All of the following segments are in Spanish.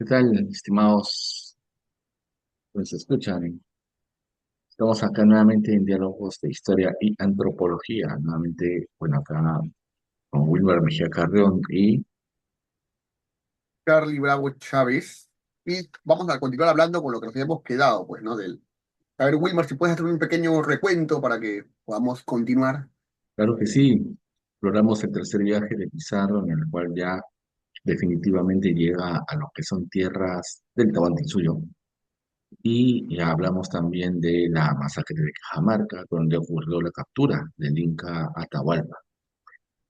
¿Qué tal, estimados? Pues escuchan, estamos acá nuevamente en diálogos de historia y antropología. Nuevamente, bueno, acá con Wilmer Mejía Carrión y Charlie Bravo Chávez. Y vamos a continuar hablando con lo que nos habíamos quedado, pues, ¿no? A ver, Wilmar, si puedes hacer un pequeño recuento para que podamos continuar. claro que sí, exploramos el tercer viaje de Pizarro en el cual ya definitivamente llega a lo que son tierras del Tahuantinsuyo. Y ya hablamos también de la masacre de Cajamarca, donde ocurrió la captura del Inca Atahualpa,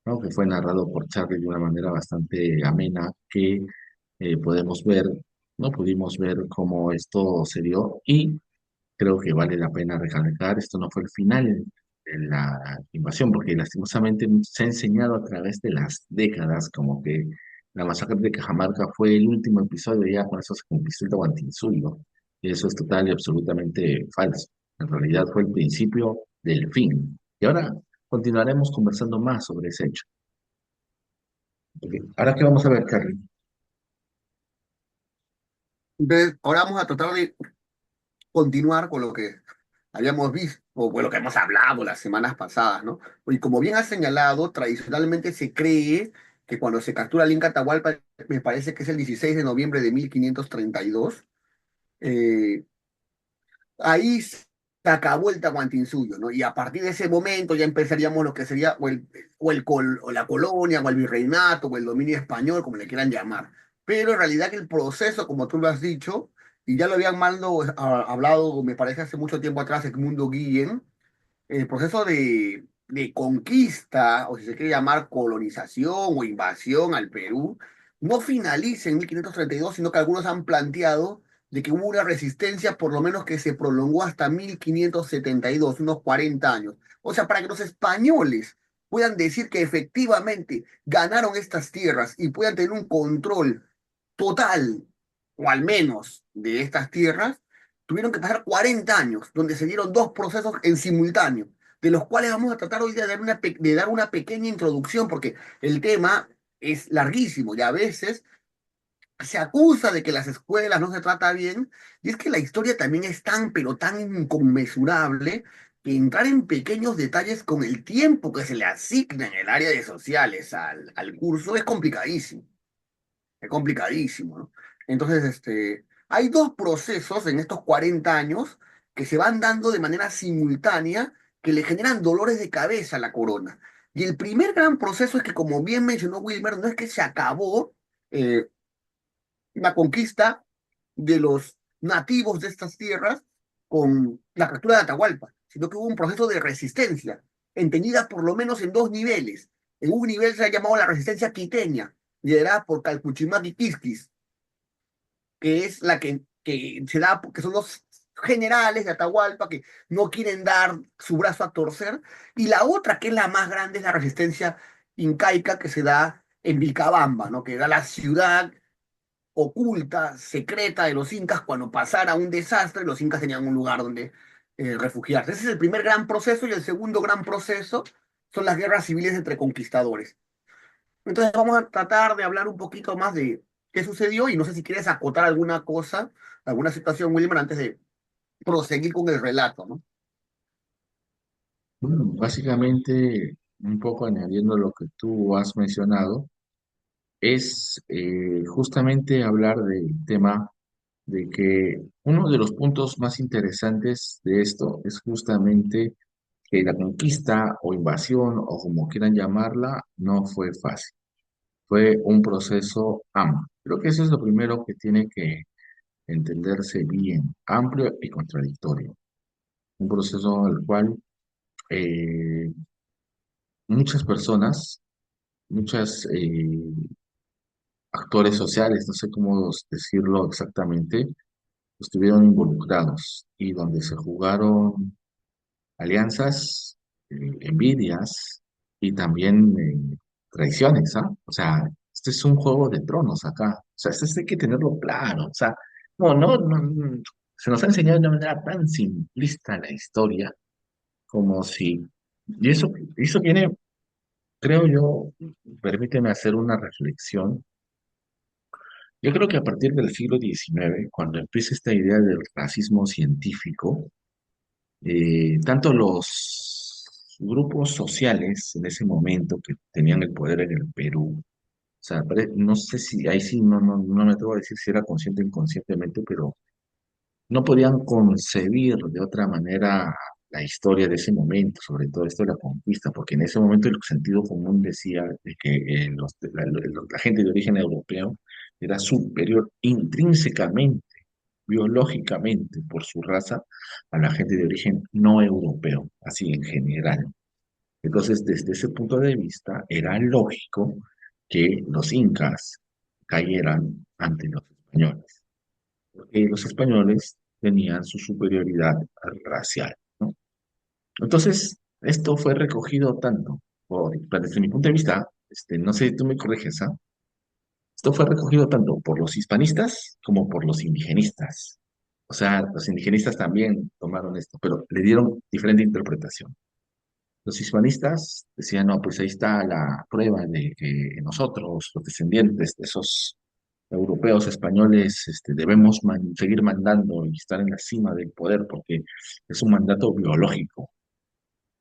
¿no? Que fue narrado por Charlie de una manera bastante amena que podemos ver, no pudimos ver cómo esto se dio y creo que vale la pena recalcar, esto no fue el final de la invasión, porque lastimosamente se ha enseñado a través de las décadas como que la masacre de Cajamarca fue el último episodio, ya con eso se conquistó el Tahuantinsuyo, y eso es total y absolutamente falso. En realidad fue el principio del fin. Y ahora continuaremos conversando más sobre ese hecho. Ok, ahora qué vamos a ver, Carly. Entonces, ahora vamos a tratar de continuar con lo que habíamos visto, o con lo que hemos hablado las semanas pasadas, ¿no? Y como bien has señalado, tradicionalmente se cree que cuando se captura el Inca Atahualpa, me parece que es el 16 de noviembre de 1532, eh, ahí se acabó el Tahuantinsuyo, ¿no? Y a partir de ese momento ya empezaríamos lo que sería o la colonia, o el virreinato, o el dominio español, como le quieran llamar. Pero en realidad que el proceso, como tú lo has dicho, y ya lo habían hablado, me parece, hace mucho tiempo atrás, Edmundo Guillén, el proceso de conquista, o si se quiere llamar colonización o invasión al Perú, no finaliza en 1532, sino que algunos han planteado de que hubo una resistencia por lo menos que se prolongó hasta 1572, unos 40 años. O sea, para que los españoles puedan decir que efectivamente ganaron estas tierras y puedan tener un control total, o al menos de estas tierras, tuvieron que pasar 40 años, donde se dieron dos procesos en simultáneo, de los cuales vamos a tratar hoy de dar de dar una pequeña introducción, porque el tema es larguísimo y a veces se acusa de que las escuelas no se trata bien, y es que la historia también es tan, pero tan inconmensurable, que entrar en pequeños detalles con el tiempo que se le asigna en el área de sociales al curso es complicadísimo, ¿no? Entonces, hay dos procesos en estos 40 años que se van dando de manera simultánea que le generan dolores de cabeza a la corona. Y el primer gran proceso es que, como bien mencionó Wilmer, no es que se acabó eh, la conquista de los nativos de estas tierras con la captura de Atahualpa, sino que hubo un proceso de resistencia, entendida por lo menos en dos niveles. En un nivel se ha llamado la resistencia quiteña, liderada por Calpuchimán y Quisquis, que es la que se da, que son los generales de Atahualpa que no quieren dar su brazo a torcer, y la otra, que es la más grande, es la resistencia incaica que se da en Vilcabamba, ¿no? Que era la ciudad oculta, secreta de los incas cuando pasara un desastre, los incas tenían un lugar donde refugiarse. Ese es el primer gran proceso y el segundo gran proceso son las guerras civiles entre conquistadores. Entonces vamos a tratar de hablar un poquito más de qué sucedió y no sé si quieres acotar alguna cosa, alguna situación, William, antes de proseguir con el relato, ¿no? Bueno, básicamente, un poco añadiendo lo que tú has mencionado, es justamente hablar del tema de que uno de los puntos más interesantes de esto es justamente que la conquista o invasión o como quieran llamarla no fue fácil, fue un proceso amplio. Creo que eso es lo primero que tiene que entenderse bien, amplio y contradictorio. Un proceso al cual eh, muchas personas, muchas actores sociales, no sé cómo decirlo exactamente, estuvieron involucrados y donde se jugaron alianzas, envidias y también traiciones, ¿ah? O sea, este es un juego de tronos acá. O sea, esto hay que tenerlo claro. O sea, no, se nos ha enseñado de una manera tan simplista la historia como si, y eso viene, creo yo, permíteme hacer una reflexión Yo creo que a partir del siglo XIX, cuando empieza esta idea del racismo científico, tanto los grupos sociales en ese momento que tenían el poder en el Perú, o sea, no sé si, ahí sí no me atrevo a decir si era consciente o inconscientemente, pero no podían concebir de otra manera la historia de ese momento, sobre todo esto de la conquista, porque en ese momento el sentido común decía de que la gente de origen europeo era superior intrínsecamente, biológicamente, por su raza, a la gente de origen no europeo, así en general. Entonces, desde ese punto de vista, era lógico que los incas cayeran ante los españoles porque los españoles tenían su superioridad racial, ¿no? Entonces, esto fue recogido tanto, desde mi punto de vista, no sé, tú me corriges, ¿ah? Esto fue recogido tanto por los hispanistas como por los indigenistas. O sea, los indigenistas también tomaron esto, pero le dieron diferente interpretación. Los hispanistas decían, no, pues ahí está la prueba de que nosotros, los descendientes de esos europeos, españoles, debemos seguir mandando y estar en la cima del poder porque es un mandato biológico.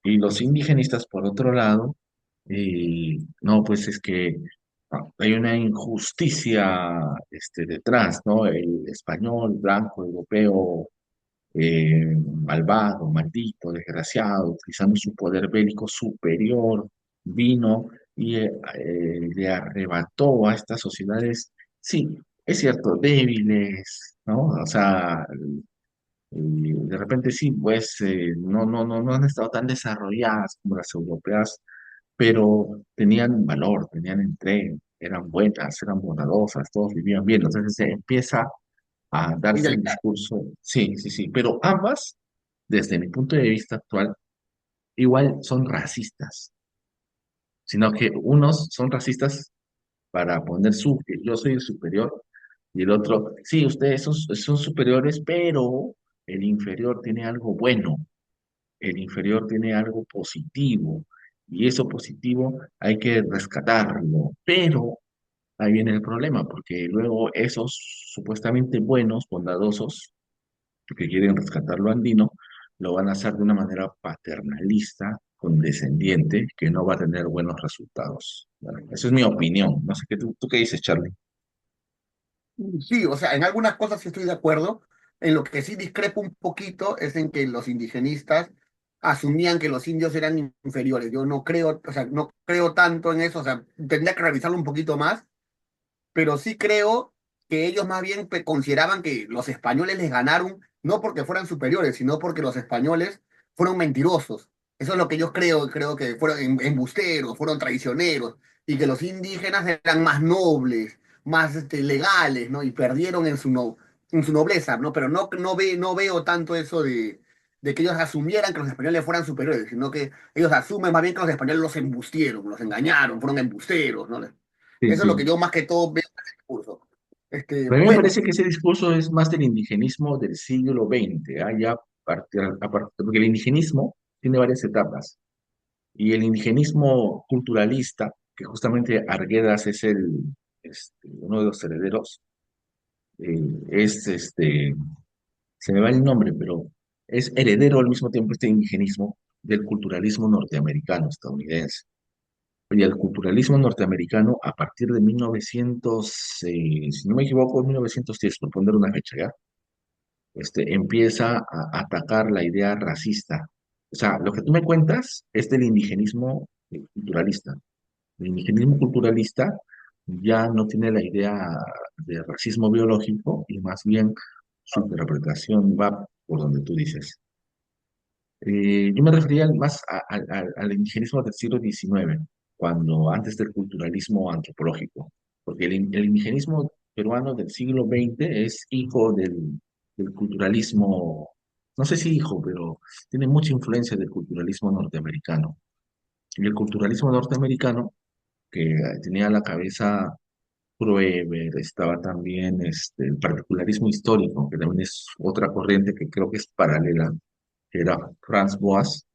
Y los indigenistas, por otro lado, no, pues es que hay una injusticia detrás, ¿no? El español, blanco, europeo, malvado, maldito, desgraciado, utilizando su poder bélico superior, vino y le arrebató a estas sociedades, sí, es cierto, débiles, ¿no? O sea, de repente sí, pues no han estado tan desarrolladas como las europeas, pero tenían valor, tenían entrega, eran buenas, eran bondadosas, todos vivían bien. Entonces se empieza a darse el discurso, sí, sí, sí, pero ambas, desde mi punto de vista actual, igual son racistas, sino que unos son racistas para poner que yo soy el superior y el otro, sí, ustedes son superiores, pero el inferior tiene algo bueno, el inferior tiene algo positivo y eso positivo hay que rescatarlo, pero ahí viene el problema, porque luego esos supuestamente buenos, bondadosos, que quieren rescatar lo andino, lo van a hacer de una manera paternalista, condescendiente, que no va a tener buenos resultados. Bueno, esa es mi opinión. No sé qué tú qué dices, Charlie. Sí, o sea, en algunas cosas sí estoy de acuerdo. En lo que sí discrepo un poquito es en que los indigenistas asumían que los indios eran inferiores. Yo no creo, o sea, no creo tanto en eso, o sea, tendría que revisarlo un poquito más, pero sí creo que ellos más bien consideraban que los españoles les ganaron no porque fueran superiores, sino porque los españoles fueron mentirosos. Eso es lo que yo creo que fueron embusteros, fueron traicioneros, y que los indígenas eran más nobles, más legales, ¿no? Y perdieron en su, no, en su nobleza, ¿no? Pero no veo tanto eso de que ellos asumieran que los españoles fueran superiores, sino que ellos asumen más bien que los españoles los embustieron, los engañaron, fueron embusteros, ¿no? Sí, Eso es lo que sí. yo más que todo veo en ese discurso. A mí me Bueno, parece que ese discurso es más del indigenismo del siglo XX, ¿ah? Ya porque el indigenismo tiene varias etapas. Y el indigenismo culturalista, que justamente Arguedas es uno de los herederos, es se me va el nombre, pero es heredero al mismo tiempo este indigenismo del culturalismo norteamericano, estadounidense. Y el culturalismo norteamericano, a partir de 1900, si no me equivoco, 1910, por poner una fecha, ¿ya? Empieza a atacar la idea racista. O sea, lo que tú me cuentas es del indigenismo culturalista. El indigenismo culturalista ya no tiene la idea de racismo biológico y más bien su interpretación va por donde tú dices. Yo me refería más al indigenismo del siglo XIX, cuando antes del culturalismo antropológico, porque el indigenismo peruano del siglo XX es hijo del culturalismo, no sé si hijo, pero tiene mucha influencia del culturalismo norteamericano. Y el culturalismo norteamericano, que tenía a la cabeza Prueber, estaba también el particularismo histórico, que también es otra corriente que creo que es paralela, que era Franz Boas,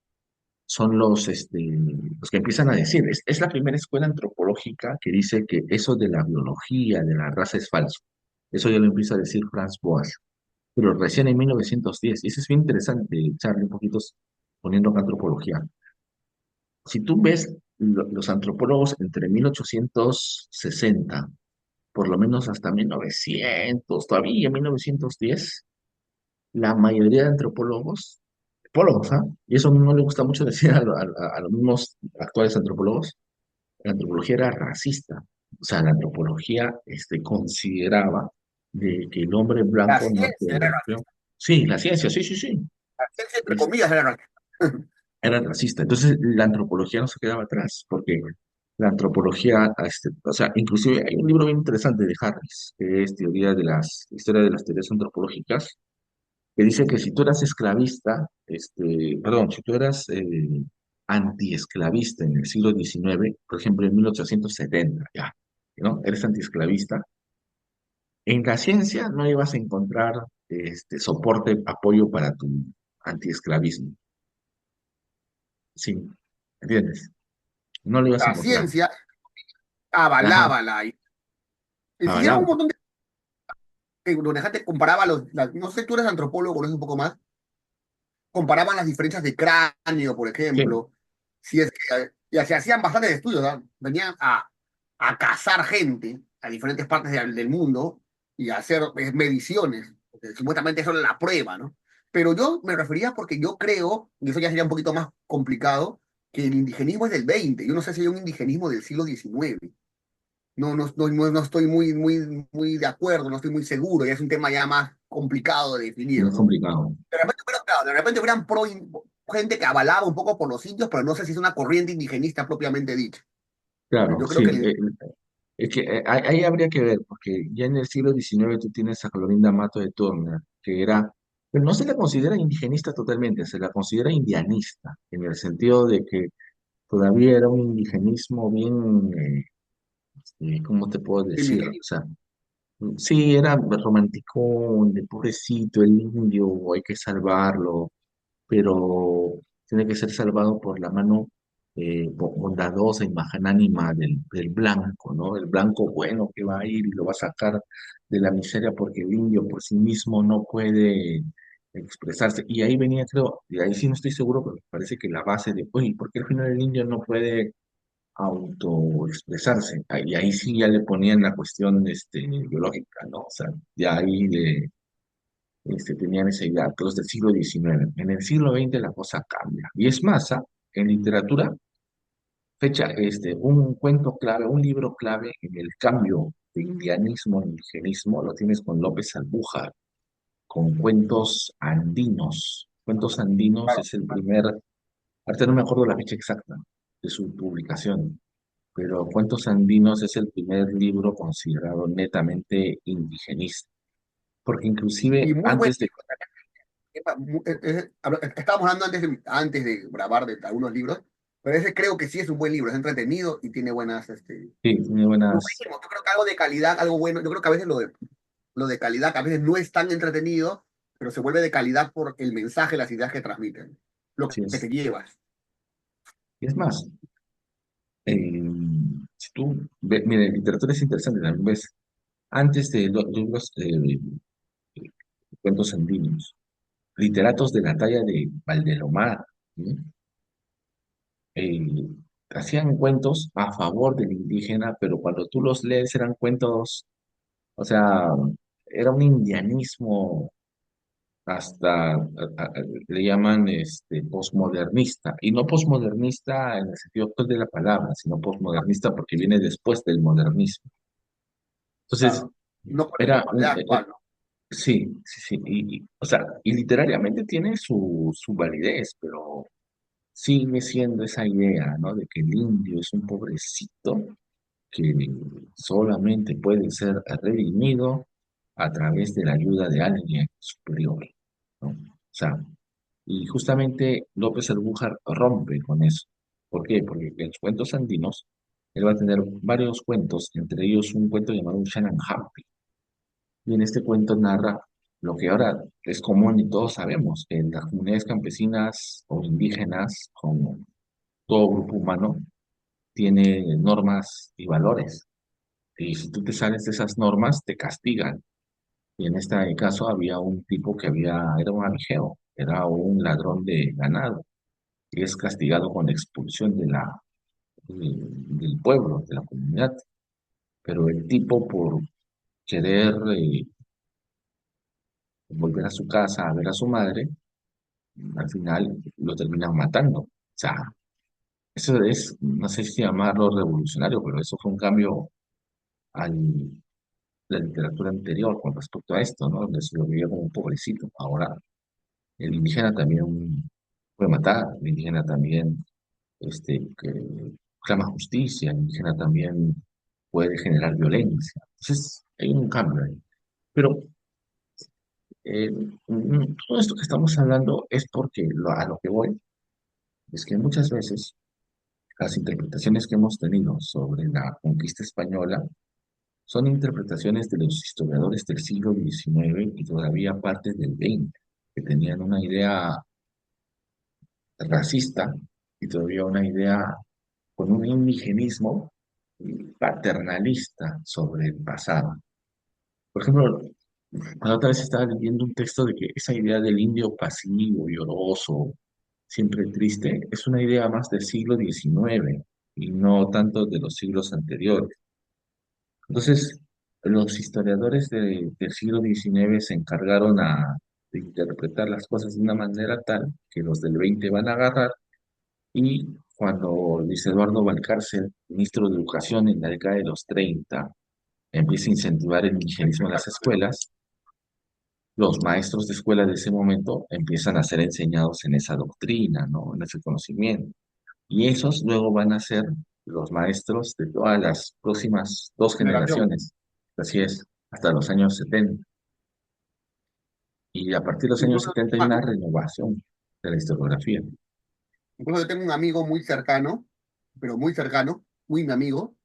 son los que empiezan a decir, es la primera escuela antropológica que dice que eso de la biología, de la raza es falso. Eso ya lo empieza a decir Franz Boas, pero recién en 1910. Y eso es bien interesante, Charlie, un poquito poniendo acá antropología. Si tú ves los antropólogos entre 1860, por lo menos hasta 1900, todavía 1910, la mayoría de antropólogos, ¿ah? Y eso no le gusta mucho decir a los mismos actuales antropólogos, la antropología era racista. O sea, la antropología consideraba de que el hombre La blanco ciencia era norte-europeo, sí, la ciencia, sí, sí, sí, la ciencia entre es- comillas era racista. era racista. Entonces, la antropología no se quedaba atrás, porque la antropología, o sea, inclusive hay un libro bien interesante de Harris, que es Historia de las teorías antropológicas, que dice que si tú eras esclavista, perdón, si tú eras antiesclavista en el siglo XIX, por ejemplo, en 1870, ya, ¿no? Eres antiesclavista, en la ciencia no ibas a encontrar soporte, apoyo para tu antiesclavismo, ¿sí? ¿Entiendes? No lo ibas a La encontrar. ciencia Ajá, avalaba la... Existieron un avalado. montón de... donde la gente comparaba no sé, tú eres antropólogo, conoces un poco más, comparaban las diferencias de cráneo, por Sí, ejemplo, si es que, y se hacían bastantes estudios, ¿no? Venían a cazar gente a diferentes partes del mundo y a hacer mediciones, porque supuestamente eso era la prueba, ¿no? Pero yo me refería porque yo creo, y eso ya sería un poquito más complicado, que el indigenismo es del 20. Yo no sé si hay un indigenismo del siglo XIX. No estoy muy de acuerdo, no estoy muy seguro, ya es un tema ya más complicado de definir, no es ¿no? complicado. Pero claro, de repente hubieran gente que avalaba un poco por los indios, pero no sé si es una corriente indigenista propiamente dicha. Claro, Yo creo sí. que Es que ahí habría que ver, porque ya en el siglo XIX tú tienes a Clorinda Mato de Turner, que era, pero no se la considera indigenista totalmente, se la considera indianista, en el sentido de que todavía era un indigenismo bien, ¿cómo te puedo decir? O sea, sí, era romanticón, de pobrecito, el indio, hay que salvarlo, pero tiene que ser salvado por la mano bondadosa y magnánima del blanco, ¿no? El blanco bueno que va a ir y lo va a sacar de la miseria porque el indio por sí mismo no puede expresarse. Y ahí venía, creo, y ahí sí no estoy seguro, pero me parece que la base de, oye, ¿por qué al final el indio no puede autoexpresarse? Y ahí sí ya le ponían la cuestión biológica, ¿no? O sea, ya ahí tenían esa idea, que los del siglo XIX. En el siglo XX la cosa cambia. Y es más, ¿ah? En literatura, un cuento clave, un libro clave en el cambio de indianismo a indigenismo, lo tienes con López Albújar, con Cuentos Andinos. Cuentos Andinos claro, es el primer, ahorita no me acuerdo la fecha exacta de su publicación, pero Cuentos Andinos es el primer libro considerado netamente indigenista, porque y inclusive muy buen antes de... libro. Estábamos hablando antes de grabar de algunos libros, pero ese creo que sí es un buen libro, es entretenido y tiene buenas, Sí, tiene lo buenas... mismo, yo creo que algo de calidad, algo bueno, yo creo que a veces lo de calidad, que a veces no es tan entretenido, pero se vuelve de calidad por el mensaje, las ideas que transmiten, lo Sí, que te llevas. y es más, si tú, mira, literatura es interesante también, ves, antes de los libros cuentos andinos, literatos de la talla de Valdelomar, ¿sí? Eh, hacían cuentos a favor del indígena, pero cuando tú los lees eran cuentos, o sea, era un indianismo hasta, le llaman posmodernista, y no posmodernista en el sentido actual de la palabra, sino posmodernista porque viene después del modernismo. Entonces, Claro. No por era la un, manera actual, ¿no? sí, sí, sí, o sea, y literariamente tiene su validez, pero sigue siendo esa idea, ¿no? De que el indio es un pobrecito que solamente puede ser redimido a través de la ayuda de alguien superior, ¿no? O sea, y justamente López Albújar rompe con eso. ¿Por qué? Porque en sus cuentos andinos, él va a tener varios cuentos, entre ellos un cuento llamado Shananhampi. Y en este cuento narra lo que ahora es común y todos sabemos, que las comunidades campesinas o indígenas, como todo grupo humano, tiene normas y valores. Y si tú te sales de esas normas, te castigan. Y en este caso había un tipo era un aligeo, era un ladrón de ganado, y es castigado con la expulsión del pueblo, de la comunidad. Pero el tipo, por querer volver a su casa a ver a su madre, al final lo terminan matando. O sea, eso es, no sé si llamarlo revolucionario, pero eso fue un cambio a la literatura anterior con respecto a esto, ¿no? Donde se lo veía como un pobrecito. Ahora, el indígena también puede matar, el indígena también que clama justicia, el indígena también puede generar violencia. Entonces, hay un cambio ahí. Pero eh, todo esto que estamos hablando es porque a lo que voy es que muchas veces las interpretaciones que hemos tenido sobre la conquista española son interpretaciones de los historiadores del siglo XIX y todavía partes del XX, que tenían una idea racista y todavía una idea con un indigenismo paternalista sobre el pasado. Por ejemplo, la otra vez estaba leyendo un texto de que esa idea del indio pasivo, lloroso, siempre triste, es una idea más del siglo XIX y no tanto de los siglos anteriores. Entonces, los historiadores del siglo XIX se encargaron de interpretar las cosas de una manera tal que los del XX van a agarrar y cuando Luis Eduardo Valcárcel, ministro de Educación en la década de los 30, empieza a incentivar el indigenismo en las escuelas, los maestros de escuela de ese momento empiezan a ser enseñados en esa doctrina, ¿no? En ese conocimiento. Y esos luego van a ser los maestros de todas las próximas dos Generación. generaciones. Así es, hasta los años 70. Y a partir de los años Incluso, 70 hay ah, una renovación de la historiografía. incluso yo tengo un amigo muy cercano, pero muy cercano, muy mi amigo,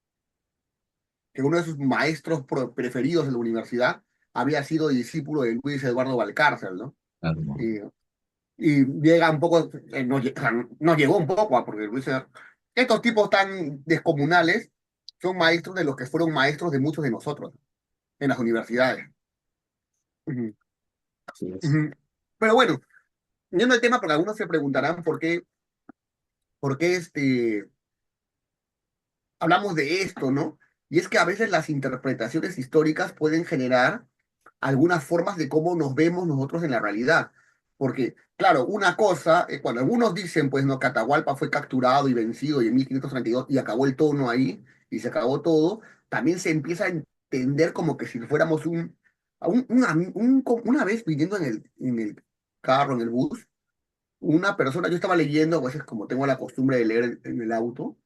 que uno de sus maestros preferidos en la universidad había sido discípulo de Luis Eduardo Valcárcel, ¿no? Claro, ¿no? Y, y llega un poco, o sea, nos llegó un poco, porque estos tipos tan descomunales son maestros de los que fueron maestros de muchos de nosotros en las universidades. Ujú, Así es. ujú. Pero bueno, yendo al tema, porque algunos se preguntarán por qué hablamos de esto, ¿no? Y es que a veces las interpretaciones históricas pueden generar algunas formas de cómo nos vemos nosotros en la realidad. Porque, claro, una cosa, cuando algunos dicen, pues no, Catahualpa fue capturado y vencido y en 1532 y acabó el tono ahí y se acabó todo, también se empieza a entender como que si fuéramos una vez viniendo en el carro, en el bus, una persona, yo estaba leyendo, a veces como tengo la costumbre de leer en el auto,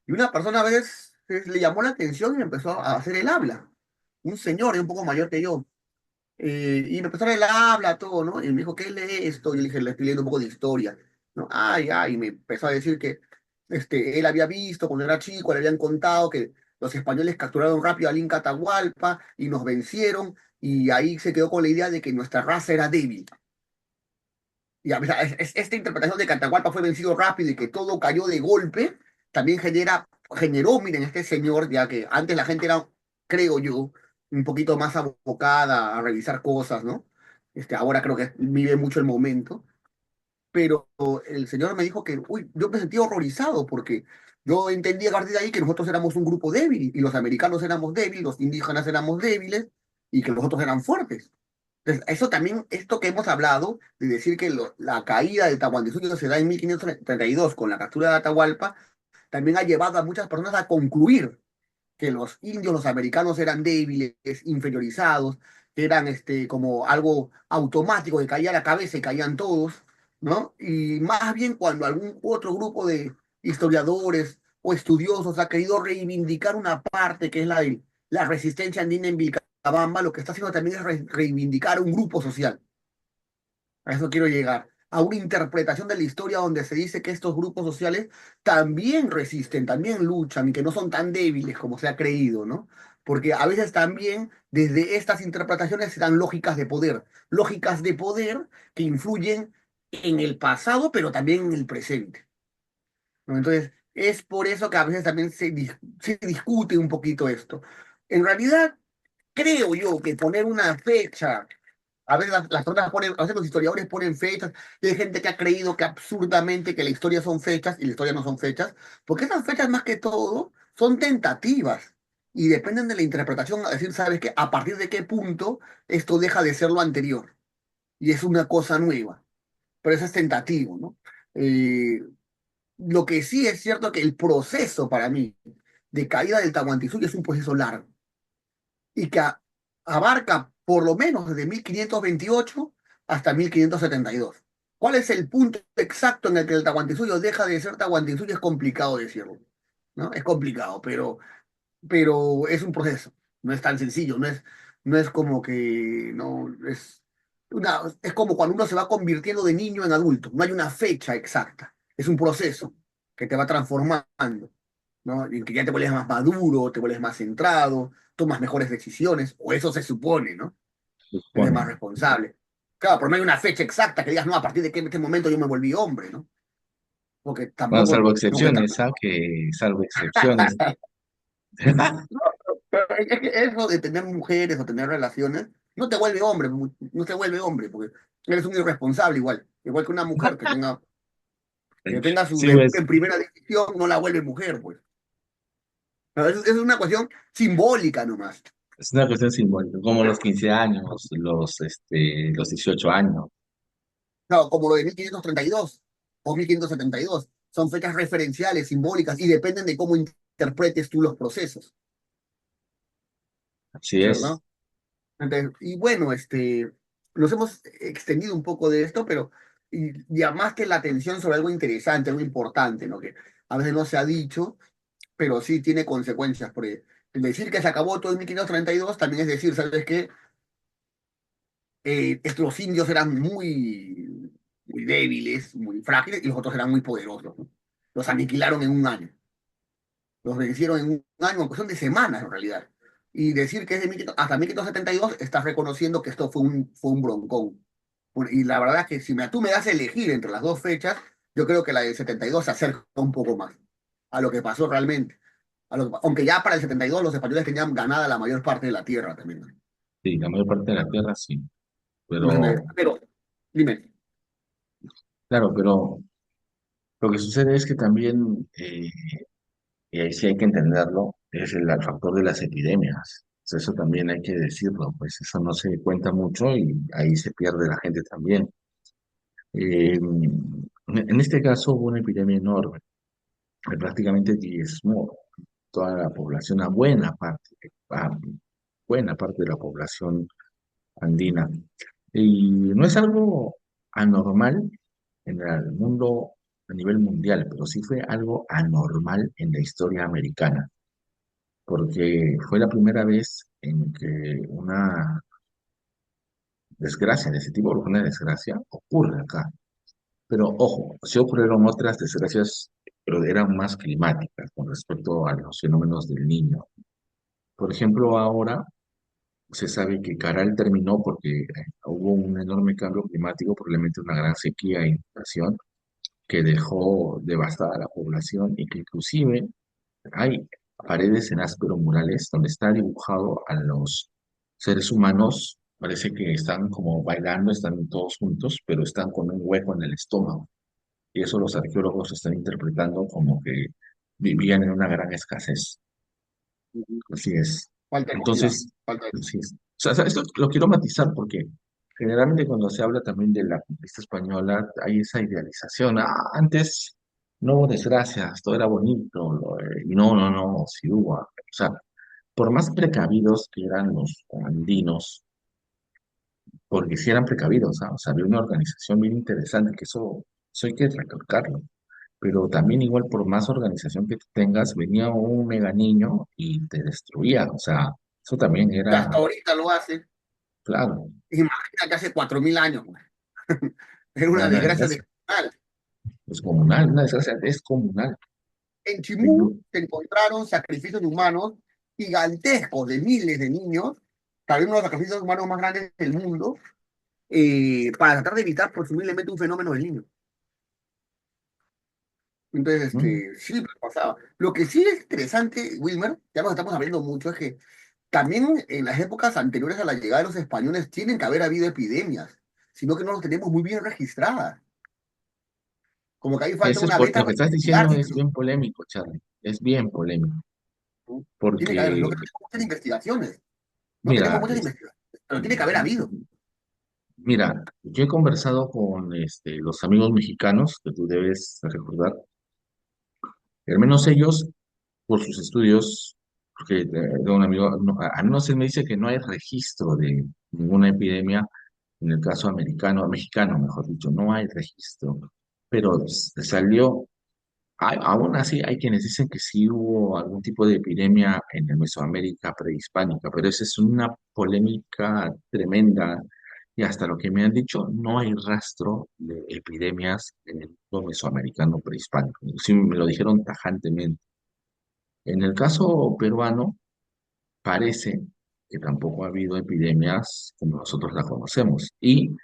y una persona a veces le llamó la atención y empezó a hacer el habla. Un señor, un poco mayor que yo. Y me empezó a hacer el habla, todo, ¿no? Y me dijo, ¿qué lee esto? Y yo le dije, le estoy leyendo un poco de historia, ¿no? Ay, ay, y me empezó a decir que él había visto cuando era chico, le habían contado que los españoles capturaron rápido al Inca Atahualpa y nos vencieron, y ahí se quedó con la idea de que nuestra raza era débil. Y a veces, esta interpretación de que Atahualpa fue vencido rápido y que todo cayó de golpe, también generó, miren, este señor, ya que antes la gente era, creo yo, un poquito más abocada a revisar cosas, ¿no? Ahora creo que vive mucho el momento, pero el señor me dijo que, uy, yo me sentí horrorizado porque yo entendía a partir de ahí que nosotros éramos un grupo débil y los americanos éramos débiles, los indígenas éramos débiles y que los otros eran fuertes. Entonces, eso también, esto que hemos hablado, de decir que la caída del Tahuantinsuyo se da en 1532 con la captura de Atahualpa, también ha llevado a muchas personas a concluir que los indios, los americanos eran débiles, inferiorizados, que eran como algo automático, que caía la cabeza y caían todos, ¿no? Y más bien cuando algún otro grupo de historiadores o estudiosos ha querido reivindicar una parte que es la de la resistencia andina en Vilcabamba, lo que está haciendo también es reivindicar un grupo social. A eso quiero llegar. A una interpretación de la historia donde se dice que estos grupos sociales también resisten, también luchan y que no son tan débiles como se ha creído, ¿no? Porque a veces también desde estas interpretaciones se dan lógicas de poder que influyen en el pasado, pero también en el presente, ¿no? Entonces, es por eso que a veces también se discute un poquito esto. En realidad, creo yo que poner una fecha, a veces las personas ponen, a veces los historiadores ponen fechas, y hay gente que ha creído que absurdamente que la historia son fechas y la historia no son fechas, porque esas fechas más que todo son tentativas y dependen de la interpretación, a decir, sabes que a partir de qué punto esto deja de ser lo anterior y es una cosa nueva, pero eso es tentativo, ¿no? Eh, lo que sí es cierto que el proceso para mí de caída del Tahuantinsuyo es un proceso largo y que abarca por lo menos desde 1528 hasta 1572. ¿Cuál es el punto exacto en el que el Tahuantinsuyo deja de ser Tahuantinsuyo? Es complicado decirlo, ¿no? Es complicado, pero es un proceso, no es tan sencillo, no es como que, no, es como cuando uno se va convirtiendo de niño en adulto, no hay una fecha exacta, es un proceso que te va transformando, ¿no? En que ya te vuelves más maduro, te vuelves más centrado, tomas mejores decisiones, o eso se supone, ¿no? Se Eres supone. más responsable. Claro, pero no hay una fecha exacta que digas, no, a partir de este momento yo me volví hombre, ¿no? Porque Bueno, tampoco, salvo como que excepciones, ¿ah? Que salvo excepciones. no, pero es que eso de tener mujeres o tener relaciones no te vuelve hombre, no te vuelve hombre, porque eres un irresponsable igual. Igual que una mujer que tenga su Sí, debut pues, en primera división, no la vuelve mujer, pues. No, es una cuestión simbólica nomás. es una cuestión simbólica, como los 15 años, los 18 años. No, como lo de 1532 o 1572. Son fechas referenciales, simbólicas, y dependen de cómo interpretes tú los procesos, Así es. ¿cierto? Entonces, y bueno, nos hemos extendido un poco de esto, pero llamaste la atención sobre algo interesante, algo importante, ¿no? Que a veces no se ha dicho, pero sí tiene consecuencias. Porque decir que se acabó todo en 1532 también es decir, ¿sabes qué? Estos indios eran muy, muy débiles, muy frágiles, y los otros eran muy poderosos, ¿no? Los aniquilaron en un año. Los vencieron en un año, en cuestión de semanas en realidad. Y decir que es de 1500 hasta 1572, estás reconociendo que esto fue un broncón. Bueno, y la verdad es que si tú me das a elegir entre las dos fechas, yo creo que la del 72 se acerca un poco más a lo que pasó realmente. Aunque ya para el 72 los españoles tenían ganada la mayor parte de la tierra también, ¿no? Sí, la mayor parte de la tierra sí. Pero, Pero, dime, claro, lo que sucede es que también, y ahí sí hay que entenderlo, es el factor de las epidemias. Pues eso también hay que decirlo, pues eso no se cuenta mucho y ahí se pierde la gente también. En este caso hubo una epidemia enorme, que prácticamente diezmó toda la población, a buena parte de la población andina. Y no es algo anormal en el mundo a nivel mundial, pero sí fue algo anormal en la historia americana, porque fue la primera vez en que una desgracia de ese tipo, porque una desgracia ocurre acá. Pero ojo, sí ocurrieron otras desgracias, pero eran más climáticas con respecto a los fenómenos del niño. Por ejemplo, ahora se sabe que Caral terminó porque hubo un enorme cambio climático, probablemente una gran sequía e inundación que dejó devastada la población y que inclusive hay paredes en ásperos murales donde está dibujado a los seres humanos, parece que están como bailando, están todos juntos, pero están con un hueco en el estómago. Y eso los arqueólogos están interpretando como que vivían en una gran escasez. Así es. falta de comida, Entonces, falta de... así es. O sea, esto lo quiero matizar porque generalmente cuando se habla también de la conquista española hay esa idealización. Ah, antes no hubo desgracias, todo era bonito. Y no, no, no, sí hubo. O sea, por más precavidos que eran los andinos, porque sí eran precavidos, ¿ah? O sea, había una organización bien interesante, que eso hay que recalcarlo. Pero también igual por más organización que tú tengas, venía un mega niño y te destruía. O sea, eso también Y hasta era, ahorita lo hace. claro, Imagínate hace 4000 años, pues. Era era una una desgracia desgracia descomunal. descomunal, una desgracia descomunal. En Chimú Inclu- se encontraron sacrificios humanos gigantescos de miles de niños, tal vez uno de los sacrificios humanos más grandes del mundo, para tratar de evitar presumiblemente un fenómeno del niño. Entonces, ¿Mm? sí, pasaba. Lo que sí es interesante, Wilmer, ya nos estamos abriendo mucho, es que también en las épocas anteriores a la llegada de los españoles tienen que haber habido epidemias, sino que no los tenemos muy bien registradas. Como que ahí falta Ese es una beta lo que para estás investigar, diciendo digo es yo, bien polémico, Charlie. Es bien polémico. ¿no? Tiene que haber, lo Porque, que no tenemos muchas investigaciones, no tenemos mira, muchas investigaciones, pero tiene que haber habido. mira, yo he conversado con los amigos mexicanos, que tú debes recordar, que al menos ellos, por sus estudios, porque de un amigo, no, al menos él me dice que no hay registro de ninguna epidemia en el caso americano, mexicano, mejor dicho, no hay registro, pero salió. Aún así, hay quienes dicen que sí hubo algún tipo de epidemia en el Mesoamérica prehispánica, pero esa es una polémica tremenda y hasta lo que me han dicho, no hay rastro de epidemias en el mundo mesoamericano prehispánico. Sí, me lo dijeron tajantemente. En el caso peruano, parece que tampoco ha habido epidemias como nosotros la conocemos. Y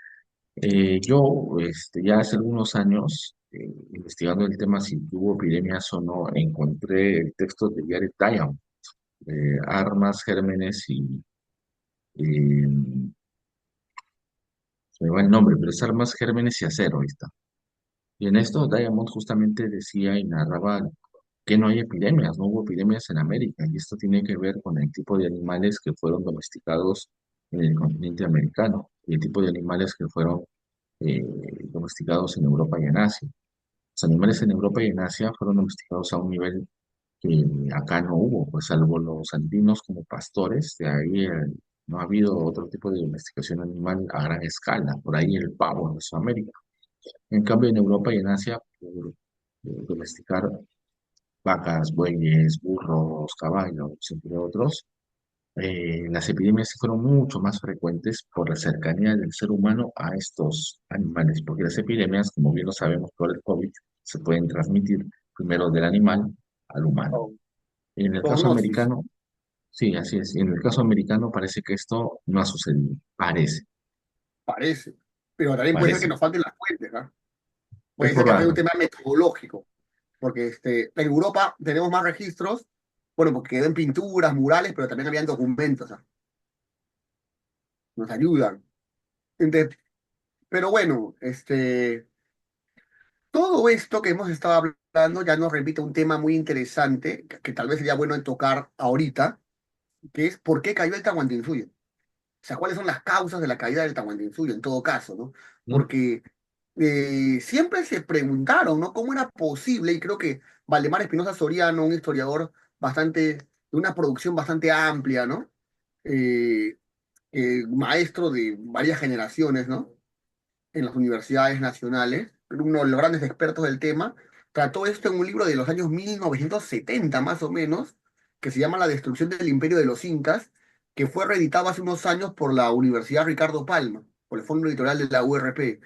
yo, ya hace algunos años, investigando el tema si hubo epidemias o no, encontré el texto de Jared Diamond, Armas, Gérmenes eh, se me va el nombre, pero es Armas, Gérmenes y Acero, ahí está. Y en esto Diamond justamente decía y narraba que no hay epidemias, no hubo epidemias en América, y esto tiene que ver con el tipo de animales que fueron domesticados en el continente americano y el tipo de animales que fueron eh, domesticados en Europa y en Asia. Los animales en Europa y en Asia fueron domesticados a un nivel que acá no hubo, pues salvo los andinos como pastores, de ahí no ha habido otro tipo de domesticación animal a gran escala, por ahí el pavo en Mesoamérica. En cambio, en Europa y en Asia, por domesticar vacas, bueyes, burros, caballos, entre otros, las epidemias sí fueron mucho más frecuentes por la cercanía del ser humano a estos animales, porque las epidemias, como bien lo sabemos por el COVID, se pueden transmitir primero del animal al humano. Con En el caso zoonosis, americano, sí, así es. En el caso americano parece que esto no ha sucedido. Parece, parece. Pero también puede ser que parece. nos falten las fuentes, ¿ah? Es Puede ser que haya un probable. tema metodológico, porque en Europa tenemos más registros, bueno, porque quedó en pinturas, murales, pero también habían documentos, ¿ah? Nos ayudan. Entonces, pero bueno, todo esto que hemos estado hablando ya nos repite un tema muy interesante, que tal vez sería bueno en tocar ahorita, que es por qué cayó el Tahuantinsuyo. O sea, cuáles son las causas de la caída del Tahuantinsuyo en todo caso, ¿no? ¿No? Porque siempre se preguntaron, ¿no? ¿Cómo era posible? Y creo que Valdemar Espinosa Soriano, un historiador bastante, de una producción bastante amplia, ¿no? Eh, maestro de varias generaciones, ¿no? En las universidades nacionales, uno de los grandes expertos del tema, trató esto en un libro de los años 1970 más o menos, que se llama La destrucción del imperio de los incas, que fue reeditado hace unos años por la Universidad Ricardo Palma, por el Fondo Editorial de la URP.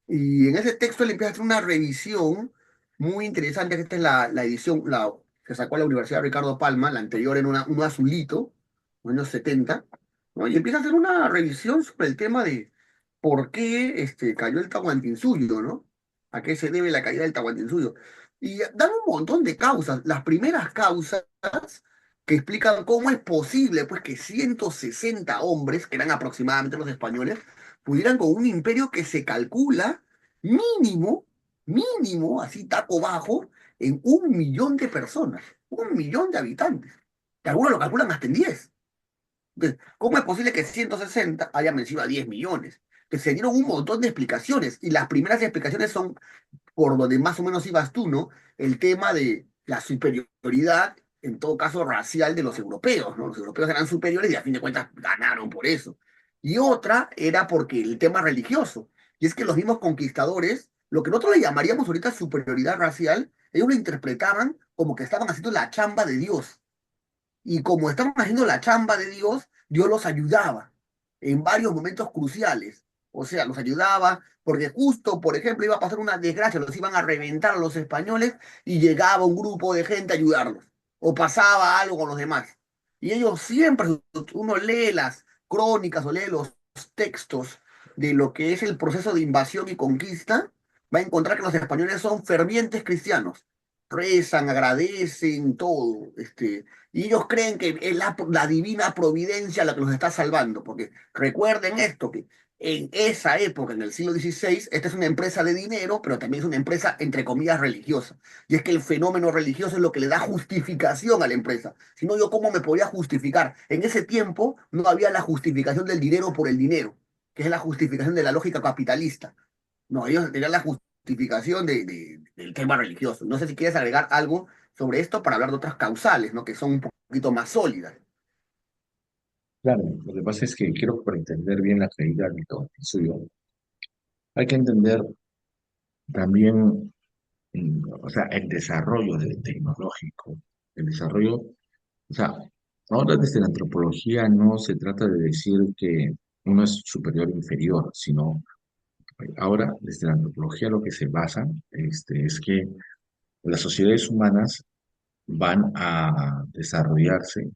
Y en ese texto él empieza a hacer una revisión muy interesante, que esta es la edición que sacó la Universidad Ricardo Palma, la anterior en un azulito, en los años 70, ¿no? Y empieza a hacer una revisión sobre el tema de por qué cayó el Tahuantinsuyo, ¿no? ¿A qué se debe la caída del Tahuantinsuyo? Y dan un montón de causas. Las primeras causas que explican cómo es posible pues, que 160 hombres, que eran aproximadamente los españoles, pudieran con un imperio que se calcula mínimo, mínimo, así taco bajo, en 1 millón de personas, 1 millón de habitantes. Que algunos lo calculan hasta en 10. Entonces, ¿cómo es posible que 160 hayan vencido a 10 millones? Que se dieron un montón de explicaciones y las primeras explicaciones son por donde más o menos ibas tú, ¿no? El tema de la superioridad, en todo caso racial, de los europeos, ¿no? Los europeos eran superiores y a fin de cuentas ganaron por eso. Y otra era porque el tema religioso. Y es que los mismos conquistadores, lo que nosotros le llamaríamos ahorita superioridad racial, ellos lo interpretaban como que estaban haciendo la chamba de Dios. Y como estaban haciendo la chamba de Dios, Dios los ayudaba en varios momentos cruciales. O sea, los ayudaba porque justo, por ejemplo, iba a pasar una desgracia, los iban a reventar a los españoles y llegaba un grupo de gente a ayudarlos. O pasaba algo con los demás. Y ellos siempre, uno lee las crónicas o lee los textos de lo que es el proceso de invasión y conquista, va a encontrar que los españoles son fervientes cristianos rezan, agradecen, todo. Y ellos creen que es la divina providencia la que los está salvando, porque recuerden esto, que en esa época, en el siglo XVI, esta es una empresa de dinero, pero también es una empresa, entre comillas, religiosa. Y es que el fenómeno religioso es lo que le da justificación a la empresa. Si no, yo cómo me podría justificar. En ese tiempo no había la justificación del dinero por el dinero, que es la justificación de la lógica capitalista. No, ellos tenían la justificación del tema religioso. No sé si quieres agregar algo sobre esto para hablar de otras causales, ¿no? Que son un poquito más sólidas. Claro, lo que pasa es que creo que para entender bien la caída del suyo, hay que entender también, o sea, el desarrollo tecnológico, el desarrollo, o sea, ahora desde la antropología no se trata de decir que uno es superior o inferior, sino ahora desde la antropología lo que se basa es que las sociedades humanas van a desarrollarse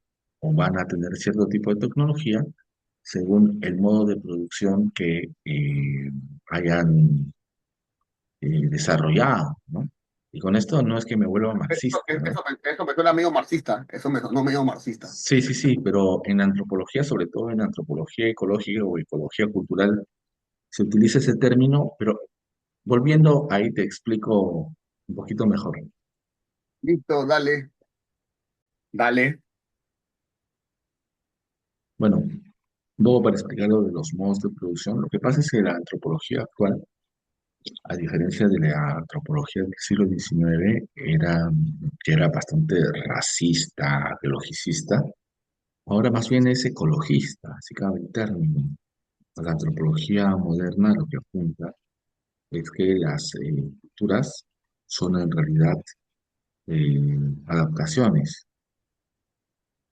o van a tener cierto tipo de tecnología según el modo de producción que hayan desarrollado, ¿no? Y con esto no es que me vuelva marxista, ¿no? Eso me suena medio marxista, eso me sonó medio marxista. Sí, sí, sí, pero en antropología, sobre todo en antropología ecológica o ecología cultural, se utiliza ese término, pero volviendo ahí te explico un poquito mejor. Listo, dale, dale. Bueno, luego para explicar lo de los modos de producción, lo que pasa es que la antropología actual, a diferencia de la antropología del siglo XIX, que era bastante racista, biologicista, ahora más bien es ecologista, así cabe el término. La antropología moderna lo que apunta es que las culturas son en realidad adaptaciones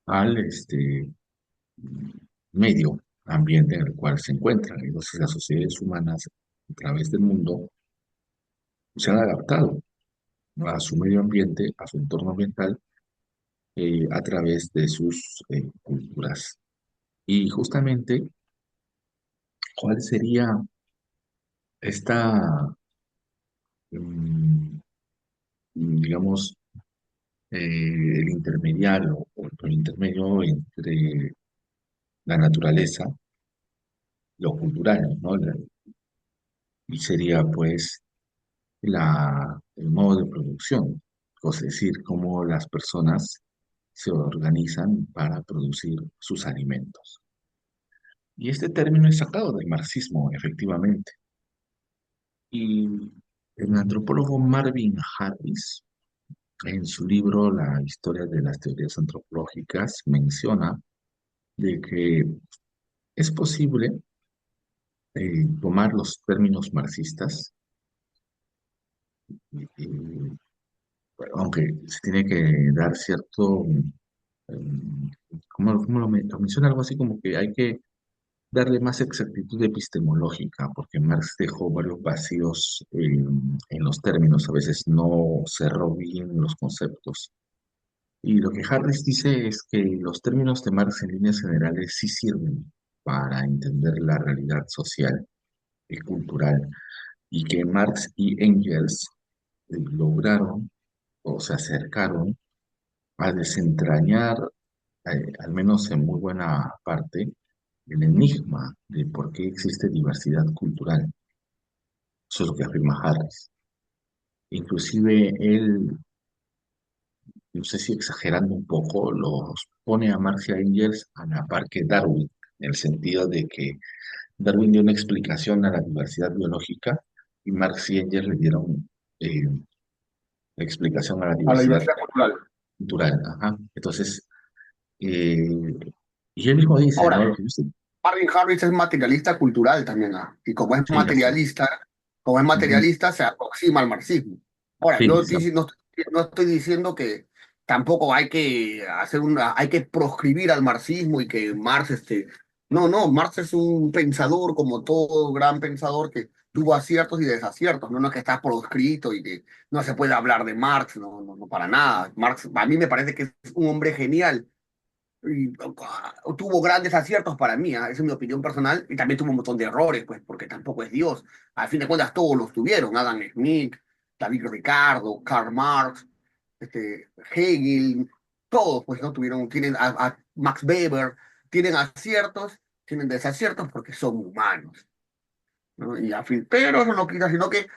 al medio ambiente en el cual se encuentran. Entonces las sociedades humanas a través del mundo se han adaptado, ¿no?, a su medio ambiente, a su entorno ambiental, a través de sus culturas. Y justamente, ¿cuál sería esta, mm, digamos, el intermediario o el intermedio entre la naturaleza, lo cultural, ¿no? Y sería pues el modo de producción, es decir, cómo las personas se organizan para producir sus alimentos. Y este término es sacado del marxismo, efectivamente. Y el antropólogo Marvin Harris, en su libro La historia de las teorías antropológicas, menciona de que es posible tomar los términos marxistas, y, aunque se tiene que dar cierto, como lo menciona, algo así como que hay que darle más exactitud epistemológica, porque Marx dejó varios vacíos en los términos, a veces no cerró bien los conceptos. Y lo que Harris dice es que los términos de Marx en líneas generales sí sirven para entender la realidad social y cultural, y que Marx y Engels lograron o se acercaron a desentrañar, al menos en muy buena parte, el enigma de por qué existe diversidad cultural. Eso es lo que afirma Harris. Inclusive él, no sé si exagerando un poco, los pone a Marx y a Engels a la par que Darwin, en el sentido de que Darwin dio una explicación a la diversidad biológica y Marx y Engels le dieron la explicación a la A la diversidad diversidad cultural. cultural. Ajá. Entonces, eh, y él mismo dice, Ahora, ¿no? Marvin Harris es materialista cultural también, ¿ah? Y Sí, así es. como es Ujú. materialista, se aproxima al marxismo. Ahora, Sí, no estoy diciendo que tampoco hay que hay que proscribir al marxismo y que Marx, no, no, Marx es un pensador como todo gran pensador que tuvo aciertos y desaciertos, no, no es que está proscrito y que no se puede hablar de Marx, no, no, no para nada. Marx, a mí me parece que es un hombre genial y tuvo grandes aciertos para mí, esa es mi opinión personal, y también tuvo un montón de errores, pues, porque tampoco es Dios. Al fin de cuentas, todos los tuvieron, Adam Smith, David Ricardo, Karl Marx. Hegel, todos, pues, ¿no? Tienen a Max Weber, tienen aciertos, tienen desaciertos porque son humanos, ¿no? Y a fin, pero eso no quita, sino que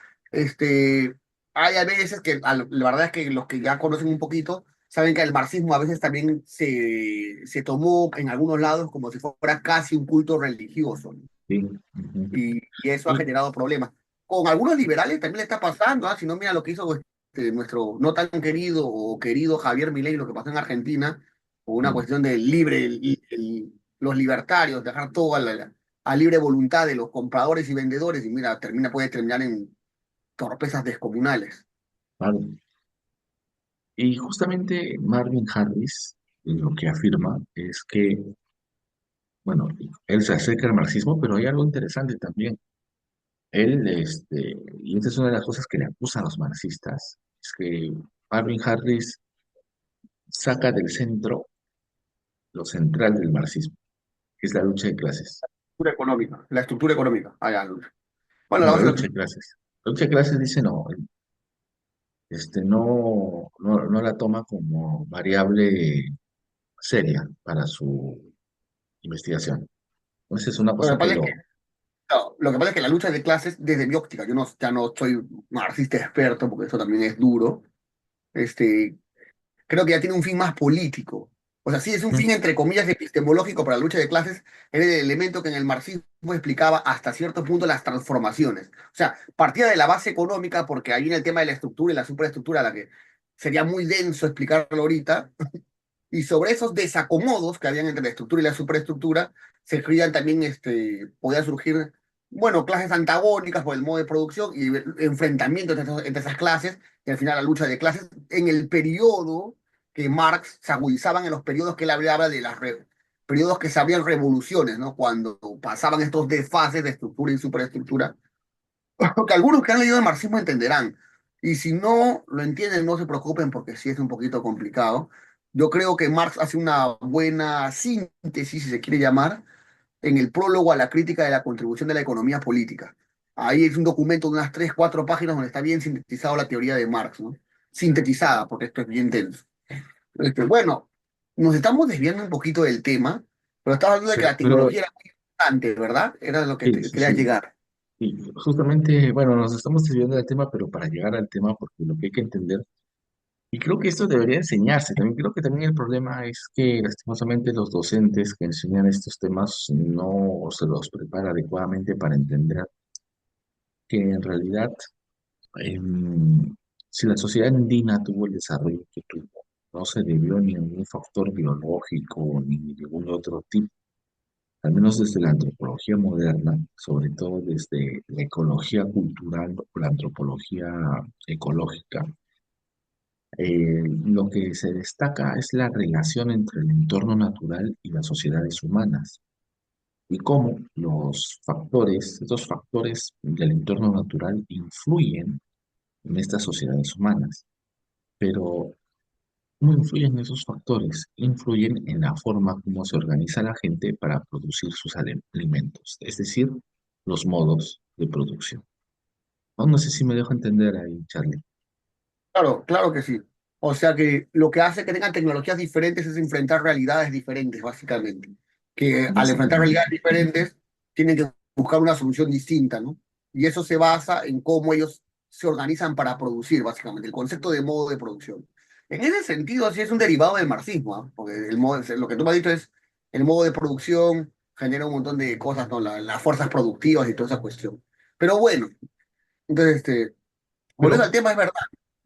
hay a veces que, la verdad es que los que ya conocen un poquito, saben que el marxismo a veces también se tomó en algunos lados como si fuera casi un culto religioso, ¿no? Sí, ujú. Y eso ha Y, generado problemas. Con algunos liberales también le está pasando, ¿ah? Si no, mira lo que hizo nuestro no tan querido o querido Javier Milei, lo que pasó en Argentina, por una mm, cuestión del libre, los libertarios, dejar todo a libre voluntad de los compradores y vendedores, y mira, puede terminar en torpezas descomunales. claro. Y justamente Marvin Harris lo que afirma es que, bueno, él se acerca al marxismo, pero hay algo interesante también. Él, y esta es una de las cosas que le acusan a los marxistas, es que Marvin Harris saca del centro lo central del marxismo, que es la lucha de clases. La estructura económica. Ah, ya, bueno, la No, la base de lucha de clases. La lucha de clases dice no, no la toma como variable seria para su investigación. Entonces es una lo que cosa que pasa es que, lo... no, lo que pasa es que la lucha de clases, desde mi óptica, yo no, ya no soy marxista experto, porque eso también es duro, este, creo que ya tiene un fin más político. O sea, sí es un fin, Mm, entre comillas, epistemológico para la lucha de clases, era el elemento que en el marxismo explicaba hasta cierto punto las transformaciones. O sea, partía de la base económica, porque ahí viene el tema de la estructura y la superestructura, la que sería muy denso explicarlo ahorita, y sobre esos desacomodos que habían entre la estructura y la superestructura, se creían también, podía surgir, bueno, clases antagónicas por el modo de producción y enfrentamientos entre esas clases, y al final la lucha de clases en el periodo que Marx se agudizaban en los periodos que él hablaba de periodos que se abrían revoluciones, ¿no? Cuando pasaban estos desfases de estructura y superestructura, que algunos que han leído el marxismo entenderán. Y si no lo entienden, no se preocupen porque sí es un poquito complicado. Yo creo que Marx hace una buena síntesis, si se quiere llamar, en el prólogo a la crítica de la contribución de la economía política. Ahí es un documento de unas 3 4 páginas donde está bien sintetizado la teoría de Marx, ¿no? Sintetizada, porque esto es bien denso. Bueno, nos estamos desviando un poquito del tema, pero estaba hablando de que la pero tecnología era muy importante, ¿verdad? Era lo que sí, sí, quería sí. llegar. Y justamente, bueno, nos estamos desviando del tema, pero para llegar al tema, porque lo que hay que entender, y creo que esto debería enseñarse, también creo que también el problema es que lastimosamente los docentes que enseñan estos temas no se los prepara adecuadamente para entender que en realidad, em, si la sociedad andina tuvo el desarrollo que tuvo, no se debió ni a ningún factor biológico ni ningún otro tipo, al menos desde la antropología moderna, sobre todo desde la ecología cultural o la antropología ecológica. Lo que se destaca es la relación entre el entorno natural y las sociedades humanas y cómo estos factores del entorno natural influyen en estas sociedades humanas. Pero, ¿cómo influyen esos factores? Influyen en la forma como se organiza la gente para producir sus alimentos, es decir, los modos de producción. No sé si me dejo entender ahí, Charlie. Claro, claro que sí. O sea que lo que hace que tengan tecnologías diferentes es enfrentar realidades diferentes, básicamente. Que al enfrentar Básicamente. realidades diferentes tienen que buscar una solución distinta, ¿no? Y eso se basa en cómo ellos se organizan para producir, básicamente, el concepto de modo de producción. En ese sentido, sí es un derivado del marxismo, ¿ah? Porque lo que tú me has dicho es el modo de producción genera un montón de cosas, ¿no? Las fuerzas productivas y toda esa cuestión. Pero bueno, entonces, volviendo al Pero, tema, es verdad.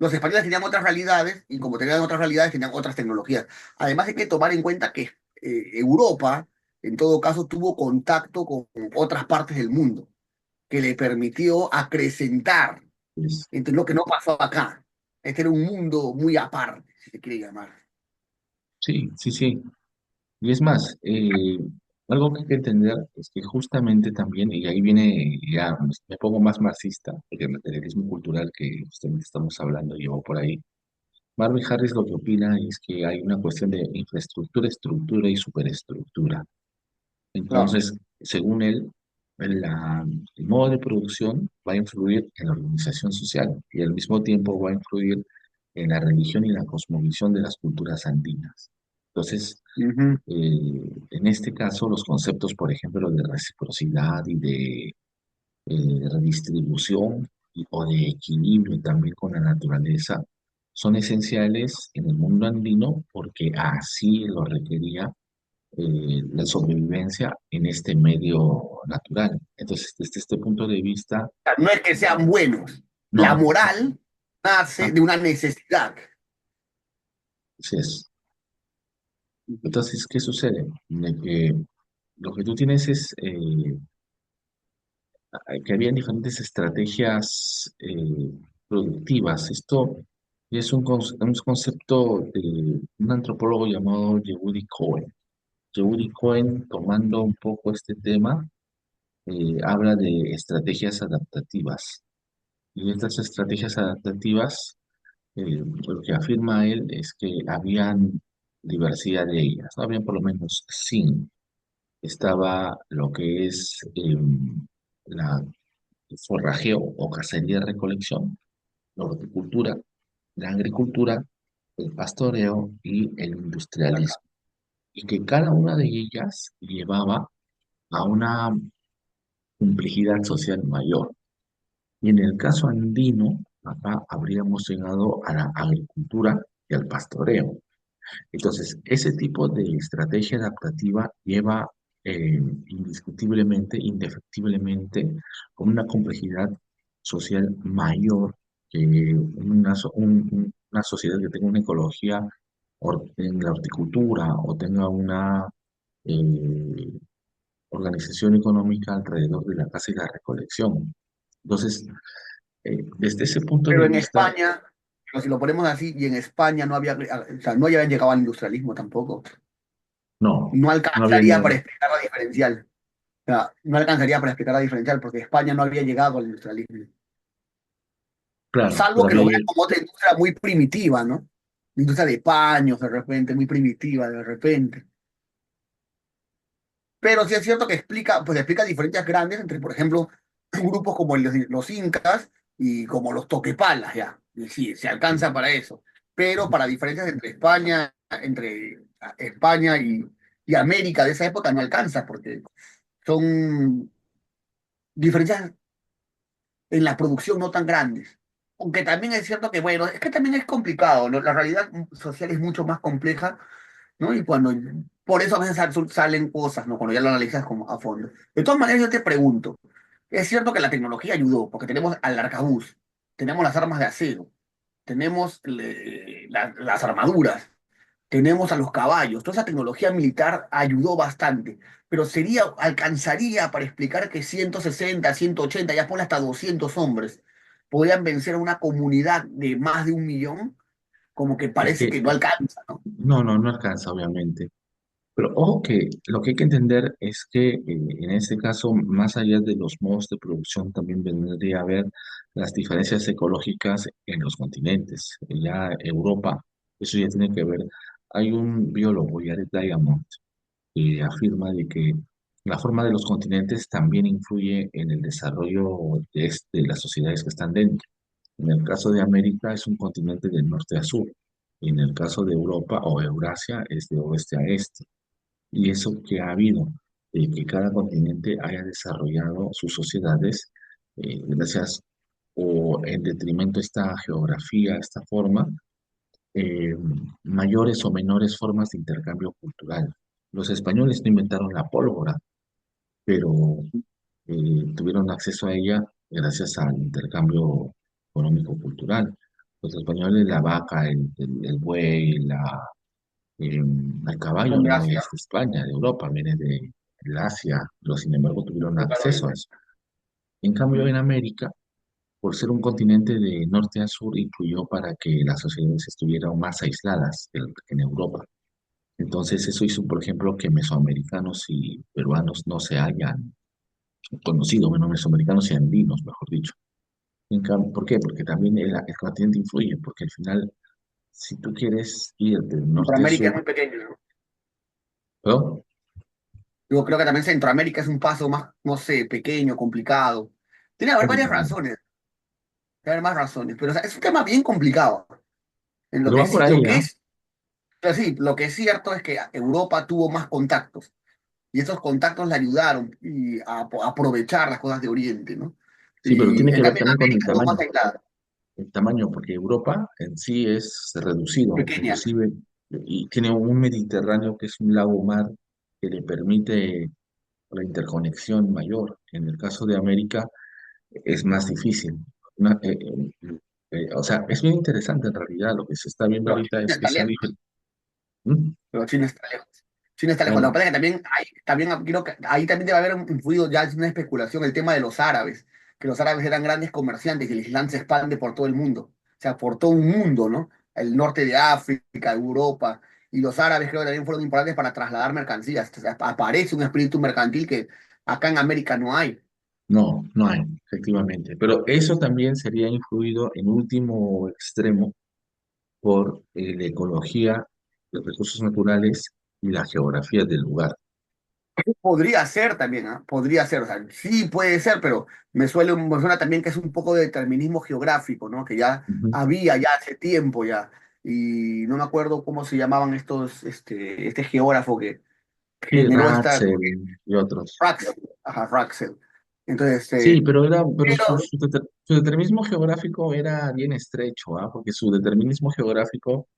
Los españoles tenían otras realidades y como tenían otras realidades, tenían otras tecnologías. Además hay que tomar en cuenta que Europa, en todo caso, tuvo contacto con otras partes del mundo, que le permitió acrecentar. pues, Entonces, lo que no pasó acá. Este era un mundo muy aparte, si se quiere llamar. sí, sí, sí. Y es más, algo que hay que entender es que justamente también, y ahí viene, ya me pongo más marxista, porque el materialismo cultural que justamente estamos hablando llevó por ahí. Marvin Harris lo que opina es que hay una cuestión de infraestructura, estructura y superestructura. Claro. Entonces, según él, el modo de producción va a influir en la organización social y al mismo tiempo va a influir en la religión y la cosmovisión de las culturas andinas. Entonces, Ujú. en este caso, los conceptos, por ejemplo, de reciprocidad y de redistribución o de equilibrio también con la naturaleza son esenciales en el mundo andino porque así lo requería la sobrevivencia en este medio natural. Entonces, desde este punto de vista, Sea, no es que sean buenos. La no, moral nace ah, de una necesidad. así es. Ujú. Entonces, ¿qué sucede? De que lo que tú tienes es que habían diferentes estrategias productivas. Esto es un concepto de un antropólogo llamado Yehudi Cohen. Yehudi Cohen, tomando un poco este tema, habla de estrategias adaptativas. Y estas estrategias adaptativas, lo que afirma él es que habían diversidad de ellas, ¿no? Habían por lo menos cinco. Estaba lo que es la forrajeo o cacería-recolección, la horticultura, la agricultura, el pastoreo y el industrialismo. Y que cada una de ellas llevaba a una complejidad social mayor. Y en el caso andino, acá habríamos llegado a la agricultura y al pastoreo. Entonces, ese tipo de estrategia adaptativa lleva indiscutiblemente, indefectiblemente, con una complejidad social mayor que una sociedad que tenga una ecología en la horticultura o tenga una eh, organización económica alrededor de la caza y la recolección. Entonces, desde ese punto Pero de en vista, España, pero si lo ponemos así, y en España no había, o sea, no había llegado al industrialismo tampoco. no, No no había alcanzaría para explicar la diferencial. O sea, no alcanzaría para explicar la diferencial porque España no había llegado al industrialismo. claro, Salvo pero que lo vean como otra industria muy primitiva, ¿no? Industria de paños, de repente, muy primitiva, de repente. Pero sí es cierto que explica, pues explica diferencias grandes entre, por ejemplo, grupos como los incas y como los toquepalas, ya. Y sí, se alcanza para eso. Pero para diferencias entre España y América de esa época no alcanza, porque son diferencias en la producción no tan grandes. Aunque también es cierto que, bueno, es que también es complicado, ¿no? La realidad social es mucho más compleja, ¿no? Y por eso a veces salen cosas, ¿no? Cuando ya lo analizas como a fondo. De todas maneras, yo te pregunto, es cierto que la tecnología ayudó, porque tenemos al arcabuz, tenemos las armas de acero, tenemos las armaduras, tenemos a los caballos, toda esa tecnología militar ayudó bastante, pero alcanzaría para explicar que 160, 180, ya ponle hasta 200 hombres, podían vencer a una comunidad de más de 1 millón, como que es parece que que no alcanza, ¿no? no alcanza, obviamente. Pero ojo que lo que hay que entender es que en este caso, más allá de los modos de producción, también vendría a ver las diferencias ecológicas en los continentes. Ya Europa, eso ya tiene que ver. Hay un biólogo, Jared Diamond, que afirma de que la forma de los continentes también influye en el desarrollo de las sociedades que están dentro. En el caso de América es un continente de norte a sur. Y en el caso de Europa o Eurasia es de oeste a este. Y eso que ha habido, que cada continente haya desarrollado sus sociedades gracias o en detrimento de esta geografía, esta forma, eh, mayores o menores formas de intercambio cultural. Los españoles no inventaron la pólvora, pero tuvieron acceso a ella gracias al intercambio económico-cultural. Los españoles, la vaca, el buey, eh, el caballo Son de no Asia, es de España, de Europa, viene de Asia, pero sin embargo tuvieron acceso a totalmente. eso. En cambio, en América, por ser un continente de norte a sur, influyó para que las sociedades estuvieran más aisladas que en Europa. Entonces, eso hizo, por ejemplo, que mesoamericanos y peruanos no se hayan conocido, bueno, mesoamericanos y andinos, mejor dicho. ¿Por qué? Porque también el continente influye, porque al final, si tú quieres ir del norte a Centroamérica es sur, muy pequeño, ¿no? ¿no? Yo creo que también Centroamérica es un paso más, no sé, pequeño, complicado. Tiene que haber varias Complicado. razones, tiene que haber más razones, pero o sea, es un tema bien complicado. En lo Pero que va por sí, ahí, ¿ah? lo que es cierto es que Europa tuvo más contactos y esos contactos le ayudaron a aprovechar las cosas de Oriente, ¿no? Sí, pero Y tiene que en ver cambio en también con América estuvo más aislada, el tamaño, porque Europa en sí es reducido, pequeña. inclusive, y tiene un Mediterráneo que es un lago mar que le permite la interconexión mayor. En el caso de América es más difícil. Una- eh, o sea, es bien interesante en realidad. Lo que se está viendo Pero ahorita China es está esa lejos. diferencia. ¿Mm? Pero China está lejos. China está lejos. Lo que Bueno, pasa es que también creo que ahí también debe haber influido, ya es una especulación, el tema de los árabes, que los árabes eran grandes comerciantes y el Islam se expande por todo el mundo, o sea, por todo un mundo, ¿no? El norte de África, Europa, y los árabes creo que también fueron importantes para trasladar mercancías. O sea, aparece un espíritu mercantil que acá en América no hay. no, no hay, efectivamente. Pero eso también sería influido en último extremo por la ecología, los recursos naturales y la geografía del lugar. Podría ser también, ¿ah? Podría ser, o sea, sí puede ser, pero me suena también que es un poco de determinismo geográfico, ¿no? Que ya Ujú. había ya hace tiempo ya, y no me acuerdo cómo se llamaban este geógrafo que Sí, generó esta, Ratzel y otros. Raxel, ajá, Raxel. Entonces, Sí, pero pero, su determinismo geográfico era bien estrecho, ¿ah? Porque su determinismo geográfico,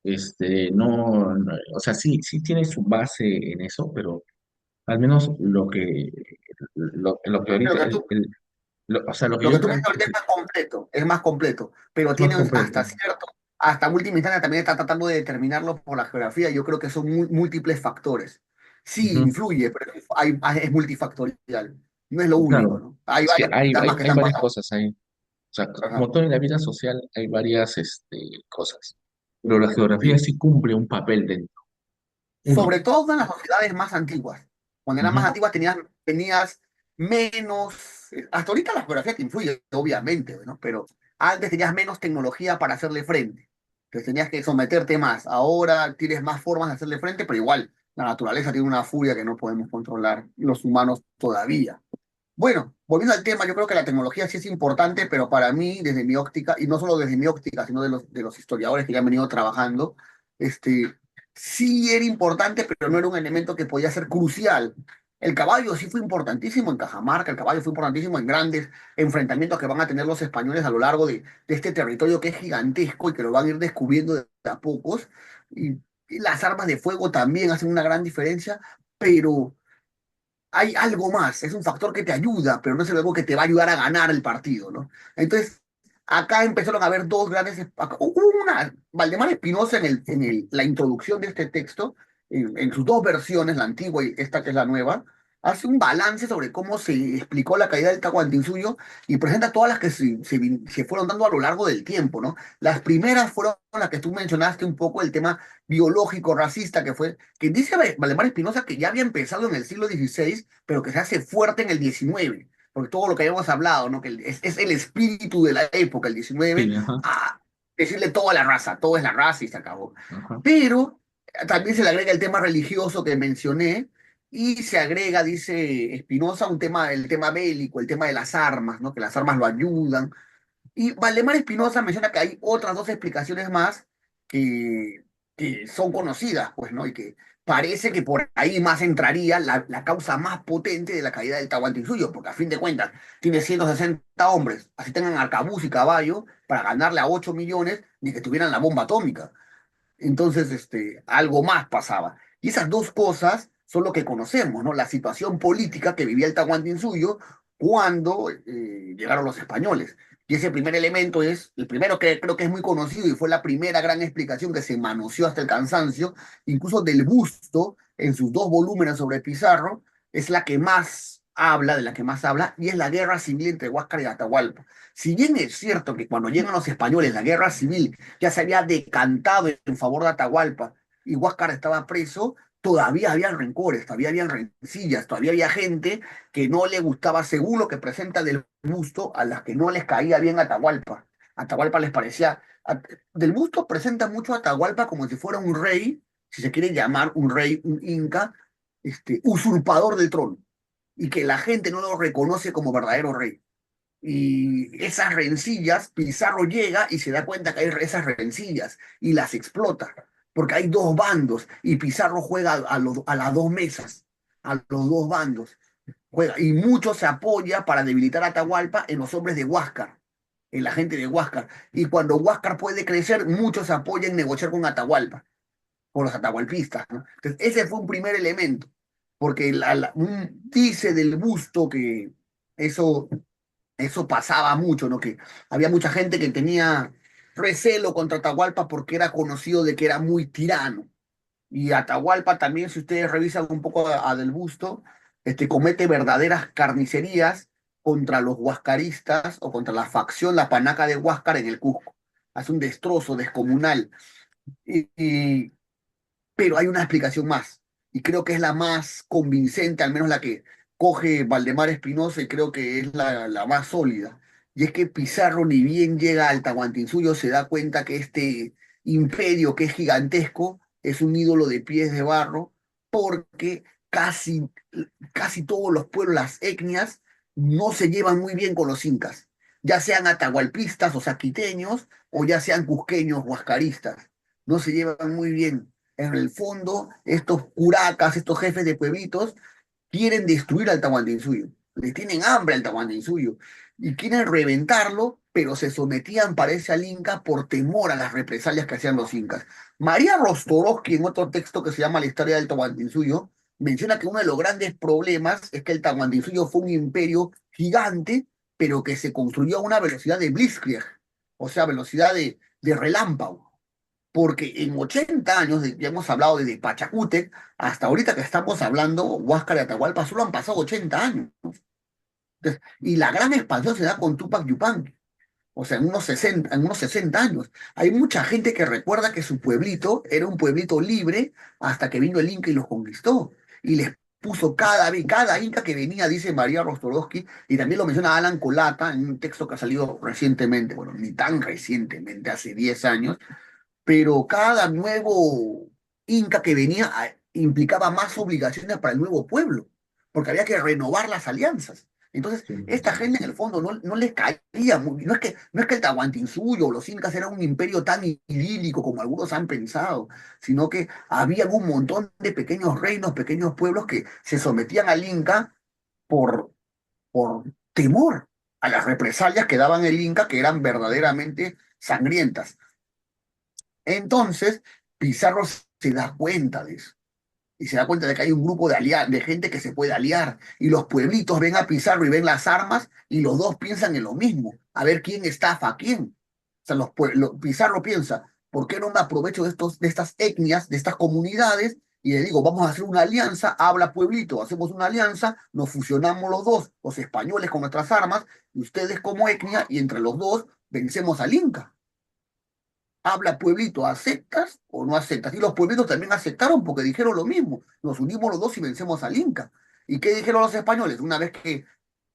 o sea, sí, sí tiene su base en eso, pero al menos lo que lo ahorita, que tú, o sea, lo que lo que yo tú me dices planteo ahorita es más completo, pero es más tiene completo. hasta última instancia también está tratando de determinarlo por la geografía. Yo creo que son múltiples factores. Sí, Ujú. influye, pero es multifactorial. No es lo único, Claro, ¿no? Hay es que varias cositas más que hay están varias pasando. cosas ahí. O sea, Ajá. como todo en la vida social, hay varias cosas. Pero la geografía Sí. sí cumple un papel dentro. Uno. Sobre todo en las sociedades más antiguas. Cuando eran más Ujú. antiguas tenías menos. Hasta ahorita la geografía te influye, obviamente, ¿no? Pero antes tenías menos tecnología para hacerle frente. Entonces tenías que someterte más. Ahora tienes más formas de hacerle frente, pero igual la naturaleza tiene una furia que no podemos controlar los humanos todavía. Bueno, volviendo al tema, yo creo que la tecnología sí es importante, pero para mí, desde mi óptica, y no solo desde mi óptica, sino de los historiadores que ya han venido trabajando, sí era importante, pero no era un elemento que podía ser crucial. El caballo sí fue importantísimo en Cajamarca, el caballo fue importantísimo en grandes enfrentamientos que van a tener los españoles a lo largo de este territorio que es gigantesco y que lo van a ir descubriendo de a pocos. Y las armas de fuego también hacen una gran diferencia, pero hay algo más, es un factor que te ayuda, pero no es algo que te va a ayudar a ganar el partido, ¿no? Entonces, acá empezaron a haber dos grandes. Hubo una, Valdemar Espinosa la introducción de este texto, en sus dos versiones, la antigua y esta que es la nueva, hace un balance sobre cómo se explicó la caída del Tahuantinsuyo y presenta todas las que se fueron dando a lo largo del tiempo, ¿no? Las primeras fueron las que tú mencionaste un poco, el tema biológico, racista, que dice Valdemar Espinosa que ya había empezado en el siglo XVI, pero que se hace fuerte en el XIX, porque todo lo que habíamos hablado, ¿no? Es el espíritu de la época, el XIX, Sí, ajá, a decirle todo a la raza, todo es la raza y se acabó. ajá. Pero también se le agrega el tema religioso que mencioné, y se agrega, dice Espinosa, el tema bélico, el tema de las armas, ¿no? Que las armas lo ayudan. Y Valdemar Espinosa menciona que hay otras dos explicaciones más que, que son conocidas, pues, ¿no? Y que parece que por ahí más entraría la causa más potente de la caída del Tahuantinsuyo, porque a fin de cuentas tiene 160 hombres, así tengan arcabuz y caballo, para ganarle a 8 millones, ni que tuvieran la bomba atómica. Entonces, algo más pasaba. Y esas dos cosas son lo que conocemos, ¿no? La situación política que vivía el Tahuantinsuyo cuando llegaron los españoles. Y ese primer elemento es, el primero que creo que es muy conocido y fue la primera gran explicación que se manoseó hasta el cansancio, incluso del busto, en sus dos volúmenes sobre Pizarro, es la que más habla, de la que más habla, y es la guerra civil entre Huáscar y Atahualpa. Si bien es cierto que cuando llegan los españoles, la guerra civil ya se había decantado en favor de Atahualpa y Huáscar estaba preso, todavía había rencores, todavía había rencillas, todavía había gente que no le gustaba, según lo que presenta Del Busto, a las que no les caía bien Atahualpa. Atahualpa les parecía. Del Busto presenta mucho a Atahualpa como si fuera un rey, si se quiere llamar un rey, un inca, usurpador del trono, y que la gente no lo reconoce como verdadero rey. Y esas rencillas, Pizarro llega y se da cuenta que hay esas rencillas y las explota, porque hay dos bandos y Pizarro juega a las dos mesas, a los dos bandos. Juega, y mucho se apoya para debilitar a Atahualpa en los hombres de Huáscar, en la gente de Huáscar. Y cuando Huáscar puede crecer, muchos se apoyan en negociar con Atahualpa, con los atahualpistas, ¿no? Entonces, ese fue un primer elemento, porque dice del Busto que eso eso pasaba mucho, ¿no? Que había mucha gente que tenía recelo contra Atahualpa porque era conocido de que era muy tirano. Y Atahualpa también, si ustedes revisan un poco a Del Busto, comete verdaderas carnicerías contra los huascaristas o contra la facción, la panaca de Huáscar en el Cusco. Hace un destrozo descomunal. Y pero hay una explicación más, y creo que es la más convincente, al menos la que coge Valdemar Espinosa, y creo que es la más sólida. Y es que Pizarro, ni bien llega al Tahuantinsuyo, se da cuenta que este imperio, que es gigantesco, es un ídolo de pies de barro, porque casi todos los pueblos, las etnias, no se llevan muy bien con los incas, ya sean atahualpistas o saquiteños, o ya sean cusqueños o huascaristas. No se llevan muy bien. En el fondo, estos curacas, estos jefes de pueblitos, quieren destruir al Tahuantinsuyo. Le tienen hambre al Tahuantinsuyo y quieren reventarlo, pero se sometían, parece, al Inca por temor a las represalias que hacían los incas. María Rostorowski, en otro texto que se llama La historia del Tahuantinsuyo, menciona que uno de los grandes problemas es que el Tahuantinsuyo fue un imperio gigante, pero que se construyó a una velocidad de Blitzkrieg, o sea, velocidad de relámpago, porque en 80 años, ya hemos hablado desde Pachacútec hasta ahorita que estamos hablando, Huáscar y Atahualpa, solo han pasado 80 años. Entonces, y la gran expansión se da con Tupac Yupanqui, o sea, en unos 60 años. Hay mucha gente que recuerda que su pueblito era un pueblito libre hasta que vino el Inca y los conquistó. Y les puso cada Inca que venía, dice María Rostorowski, y también lo menciona Alan Colata en un texto que ha salido recientemente, bueno, ni tan recientemente, hace 10 años, pero cada nuevo inca que venía implicaba más obligaciones para el nuevo pueblo, porque había que renovar las alianzas. Entonces, Sí, esta gente en el fondo no les caía muy bien. No es que el Tahuantinsuyo o los incas eran un imperio tan idílico como algunos han pensado, sino que había un montón de pequeños reinos, pequeños pueblos que se sometían al inca por, por temor a las represalias que daban el inca, que eran verdaderamente sangrientas. Entonces, Pizarro se da cuenta de eso. Y se da cuenta de que hay un grupo de gente que se puede aliar. Y los pueblitos ven a Pizarro y ven las armas y los dos piensan en lo mismo. A ver quién estafa a quién. O sea, Pizarro piensa, ¿por qué no me aprovecho de estas etnias, de estas comunidades? Y le digo, vamos a hacer una alianza, habla pueblito, hacemos una alianza, nos fusionamos los dos, los españoles con nuestras armas, y ustedes como etnia, y entre los dos vencemos al Inca. Habla pueblito, ¿aceptas o no aceptas? Y los pueblitos también aceptaron porque dijeron lo mismo. Nos unimos los dos y vencemos al Inca. ¿Y qué dijeron los españoles? Una vez que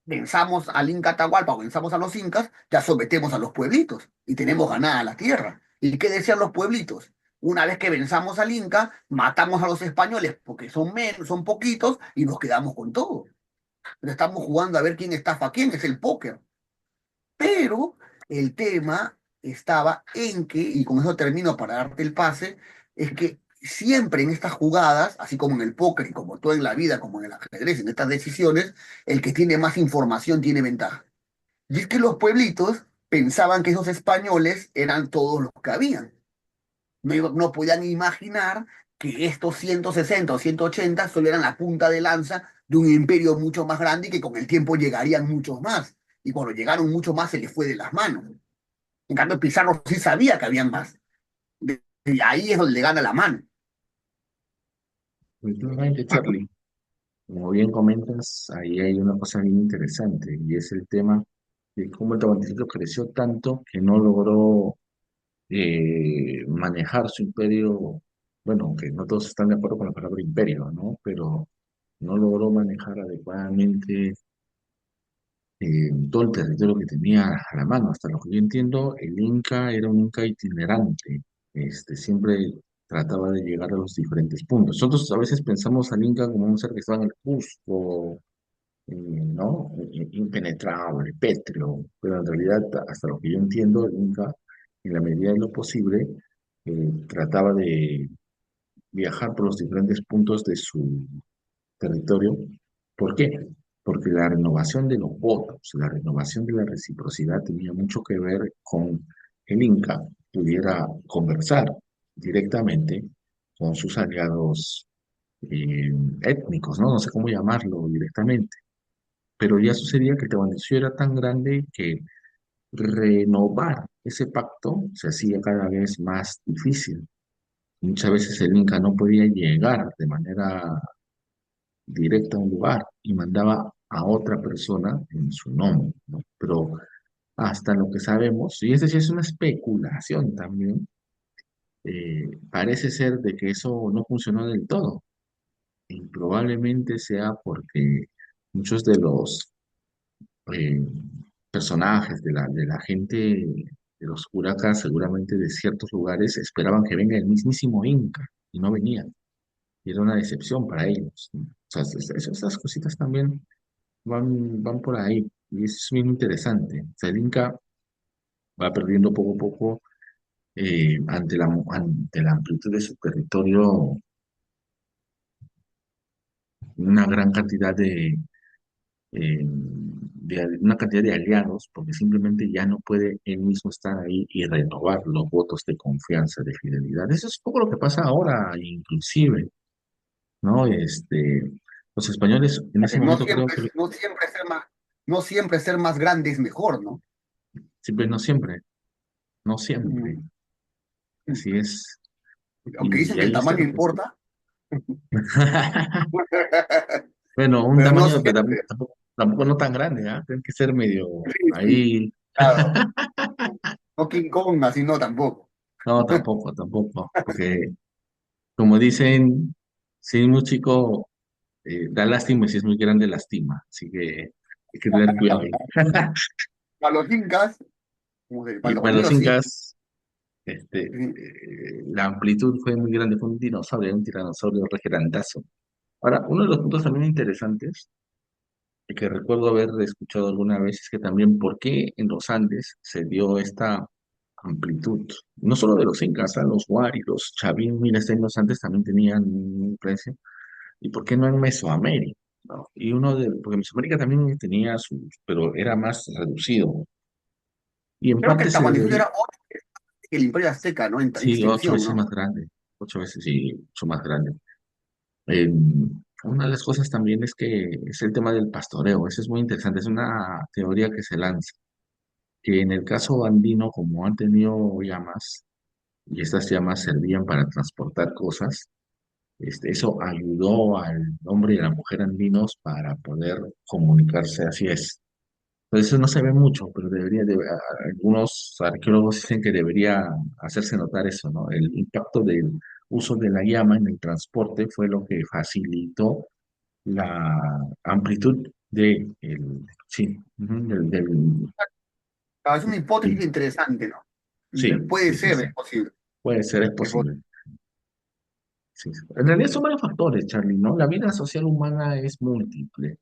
venzamos al Inca Atahualpa o venzamos a los incas, ya sometemos a los pueblitos y tenemos ganada la tierra. ¿Y qué decían los pueblitos? Una vez que venzamos al Inca, matamos a los españoles porque son menos, son poquitos y nos quedamos con todo. Pero estamos jugando a ver quién estafa a quién, es el póker. Pero el tema estaba en que, y con eso termino para darte el pase, es que siempre en estas jugadas, así como en el póker y como todo en la vida, como en el ajedrez, en estas decisiones, el que tiene más información tiene ventaja. Y es que los pueblitos pensaban que esos españoles eran todos los que habían. No podían imaginar que estos 160 o 180 solo eran la punta de lanza de un imperio mucho más grande y que con el tiempo llegarían muchos más. Y cuando llegaron muchos más se les fue de las manos. En cambio, Pizarro sí sabía que habían más. Y ahí es donde le gana la mano. efectivamente, Charlie. Como bien comentas, ahí hay una cosa bien interesante y es el tema de cómo el Tahuantinsuyo creció tanto que no logró manejar su imperio. Bueno, aunque no todos están de acuerdo con la palabra imperio, ¿no? Pero no logró manejar adecuadamente todo el territorio que tenía a la mano. Hasta lo que yo entiendo, el Inca era un Inca itinerante. Siempre trataba de llegar a los diferentes puntos. Nosotros a veces pensamos al Inca como un ser que estaba en el Cusco ¿no? Impenetrable, pétreo, pero en realidad, hasta lo que yo entiendo, el Inca, en la medida de lo posible, trataba de viajar por los diferentes puntos de su territorio. ¿Por qué? Porque la renovación de los votos, la renovación de la reciprocidad tenía mucho que ver con que el Inca pudiera conversar directamente con sus aliados eh, étnicos, ¿no? No sé cómo llamarlo directamente, pero ya sucedía que el Tahuantinsuyo era tan grande que renovar ese pacto se hacía cada vez más difícil. Muchas veces el Inca no podía llegar de manera directa a un lugar y mandaba a otra persona en su nombre, ¿no? Pero hasta lo que sabemos, y eso sí es una especulación también, parece ser de que eso no funcionó del todo. Y probablemente sea porque muchos de los eh, personajes de la gente, de los curacas, seguramente de ciertos lugares, esperaban que venga el mismísimo Inca y no venía. Y era una decepción para ellos, ¿no? O sea, esas cositas también van por ahí. Y es bien interesante. O sea, el Inca va perdiendo poco a poco ante la amplitud de su territorio una gran cantidad una cantidad de aliados, porque simplemente ya no puede él mismo estar ahí y renovar los votos de confianza, de fidelidad. Eso es un poco lo que pasa ahora, inclusive, ¿no? Los españoles en ese No momento creo siempre, que, no siempre ser más, no siempre ser más grande es mejor, ¿no? siempre, no siempre, no siempre, Mm. así es. Aunque Y dicen que el ahí está tamaño lo que es. importa, Bueno, un pero no tamaño, pero siempre. tampoco no tan grande, ¿ah? Tiene que ser medio Sí, sí, ahí. claro. No King Kong, así no tampoco. No, tampoco, tampoco. Porque, como dicen, si es muy chico, da lástima y si es muy grande, lastima. Así que hay que tener cuidado ahí. Para los incas, como que para Y los para los bandidos sí. incas, Sí. la amplitud fue muy grande. Fue un tiranosaurio re grandazo. Ahora, uno de los puntos también interesantes que recuerdo haber escuchado alguna vez es que también por qué en los Andes se dio esta amplitud, no solo de los incas, los Huari, los Chavín, miles de años antes también tenían influencia, y por qué no en Mesoamérica, ¿no? Porque Mesoamérica también tenía sus, pero era más reducido, y en Creo que parte el se Tahuantinsuyo debería, era 8 veces que el Imperio Azteca, ¿no? En sí, ocho extensión, veces ¿no? más grande, 8 veces, sí, mucho más grande. Una de las cosas también es que es el tema del pastoreo, eso es muy interesante, es una teoría que se lanza que en el caso andino, como han tenido llamas, y estas llamas servían para transportar cosas, eso ayudó al hombre y a la mujer andinos para poder comunicarse, así es. Entonces eso no se ve mucho, pero algunos arqueólogos dicen que debería hacerse notar eso, ¿no? El impacto del uso de la llama en el transporte fue lo que facilitó la amplitud sí, ujú, Ah, es una hipótesis interesante, ¿no? sí, Puede sí, sí, ser, sí. es posible. Puede ser, es Es posible. posible. Sí, sí. En realidad son varios factores, Charlie, ¿no? La vida social humana es múltiple.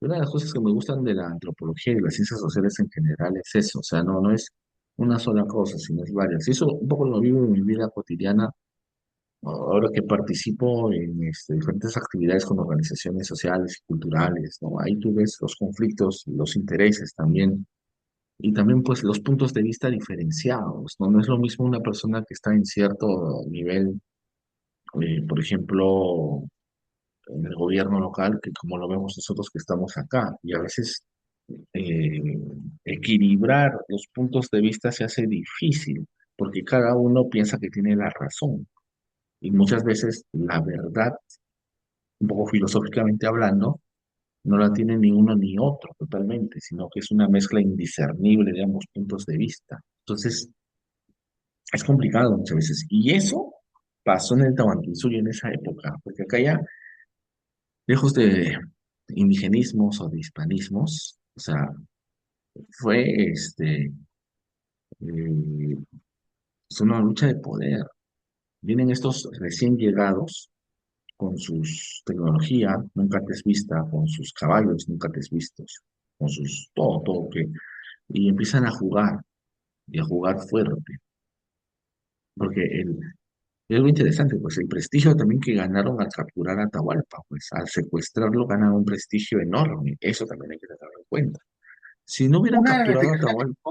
Una de las cosas que me gustan de la antropología y de las ciencias sociales en general es eso, o sea, no es una sola cosa, sino es varias. Y eso un poco lo vivo en mi vida cotidiana, ahora que participo en diferentes actividades con organizaciones sociales y culturales, ¿no? Ahí tú ves los conflictos, los intereses también, y también pues los puntos de vista diferenciados, ¿no? No es lo mismo una persona que está en cierto nivel por ejemplo, en el gobierno local, que como lo vemos nosotros que estamos acá, y a veces eh, equilibrar los puntos de vista se hace difícil, porque cada uno piensa que tiene la razón, y muchas veces la verdad, un poco filosóficamente hablando, no la tiene ni uno ni otro totalmente, sino que es una mezcla indiscernible de ambos puntos de vista. Entonces, es complicado muchas veces, y eso pasó en el Tahuantinsuyo en esa época, porque acá ya lejos de indigenismos o de hispanismos, o sea, fue eh, es una lucha de poder. Vienen estos recién llegados con sus tecnología nunca antes vista, con sus caballos nunca antes vistos, con sus todo, y empiezan a jugar y a jugar fuerte, porque es algo interesante, pues el prestigio también que ganaron al capturar a Atahualpa, pues al secuestrarlo ganan un prestigio enorme, eso también hay que tenerlo en cuenta. Si no hubieran Una de las capturado a explicaciones, Atahualpa,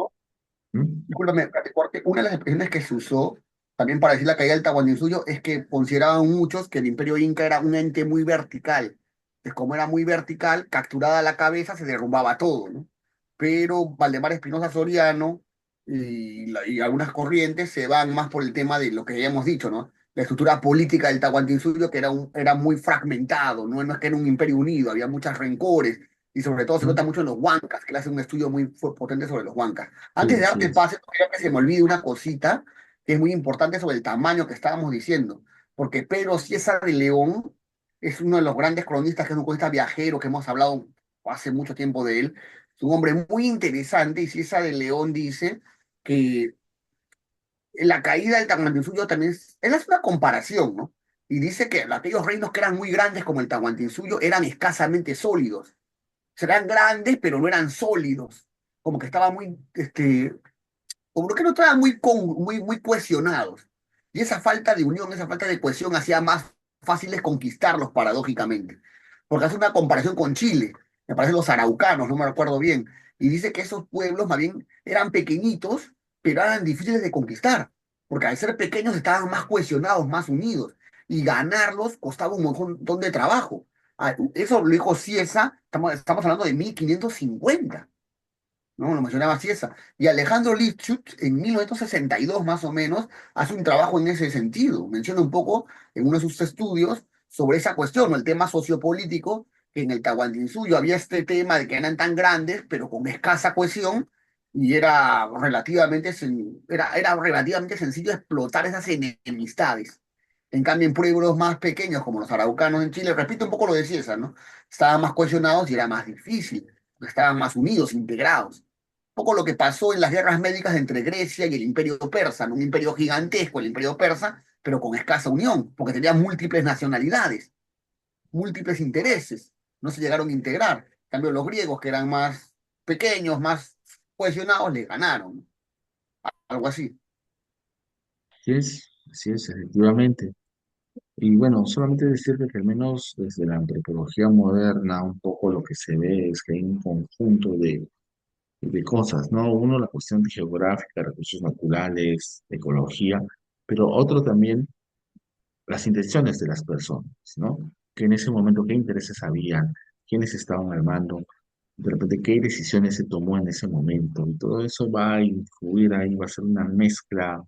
¿no? ¿m? Discúlpame, porque una de las expresiones que se usó también para decir la caída del Tahuantinsuyo es que consideraban muchos que el imperio inca era un ente muy vertical. Pues como era muy vertical, capturada la cabeza se derrumbaba todo, ¿no? Pero Valdemar Espinosa Soriano y algunas corrientes se van más por el tema de lo que ya hemos dicho, ¿no? La estructura política del Tahuantinsuyo que era muy fragmentado, ¿no? No es que era un imperio unido, había muchos rencores y sobre todo se nota ¿m? mucho en los huancas, que él hace un estudio muy potente sobre los huancas. Sí, Antes de así darte es. pase, no quiero que se me olvide una cosita que es muy importante sobre el tamaño que estábamos diciendo, porque Pedro Cieza de León es uno de los grandes cronistas, que es un cronista viajero que hemos hablado hace mucho tiempo de él. Es un hombre muy interesante y Cieza de León dice que la caída del Tahuantinsuyo también él hace una comparación, ¿no? Y dice que aquellos reinos que eran muy grandes como el Tahuantinsuyo eran escasamente sólidos. Serán grandes, pero no eran sólidos, como que estaban muy como que no estaban muy cohesionados. Y esa falta de unión, esa falta de cohesión hacía más fáciles conquistarlos paradójicamente. Porque hace una comparación con Chile, me parece los araucanos, no me recuerdo bien, y dice que esos pueblos más bien eran pequeñitos, pero eran difíciles de conquistar, porque al ser pequeños estaban más cohesionados, más unidos, y ganarlos costaba un montón de trabajo. Eso lo dijo Ciesa, estamos hablando de 1550. ¿No? Lo mencionaba Ciesa. Y Alejandro Lifshutz, en 1962 más o menos, hace un trabajo en ese sentido. Menciona un poco en uno de sus estudios sobre esa cuestión, ¿no? El tema sociopolítico, que en el Tahuantinsuyo había este tema de que eran tan grandes, pero con escasa cohesión, y era relativamente sencillo explotar esas enemistades. En cambio, en pueblos más pequeños, como los araucanos en Chile, repito un poco lo de Ciesa, ¿no? Estaban más cohesionados y era más difícil, estaban más unidos, integrados poco lo que pasó en las guerras médicas entre Grecia y el Imperio Persa, ¿no? Un imperio gigantesco, el Imperio Persa, pero con escasa unión, porque tenía múltiples nacionalidades, múltiples intereses, no se llegaron a integrar. En cambio, los griegos, que eran más pequeños, más cohesionados, le ganaron, ¿no? Algo así. Así es, efectivamente. Y bueno, solamente decirte que al menos desde la antropología moderna, un poco lo que se ve es que hay un conjunto de cosas, ¿no? Uno, la cuestión de geográfica, recursos naturales, ecología, pero otro también, las intenciones de las personas, ¿no? Que en ese momento, qué intereses habían, quiénes estaban al mando, de repente, qué decisiones se tomó en ese momento, y todo eso va a influir ahí, va a ser una mezcla,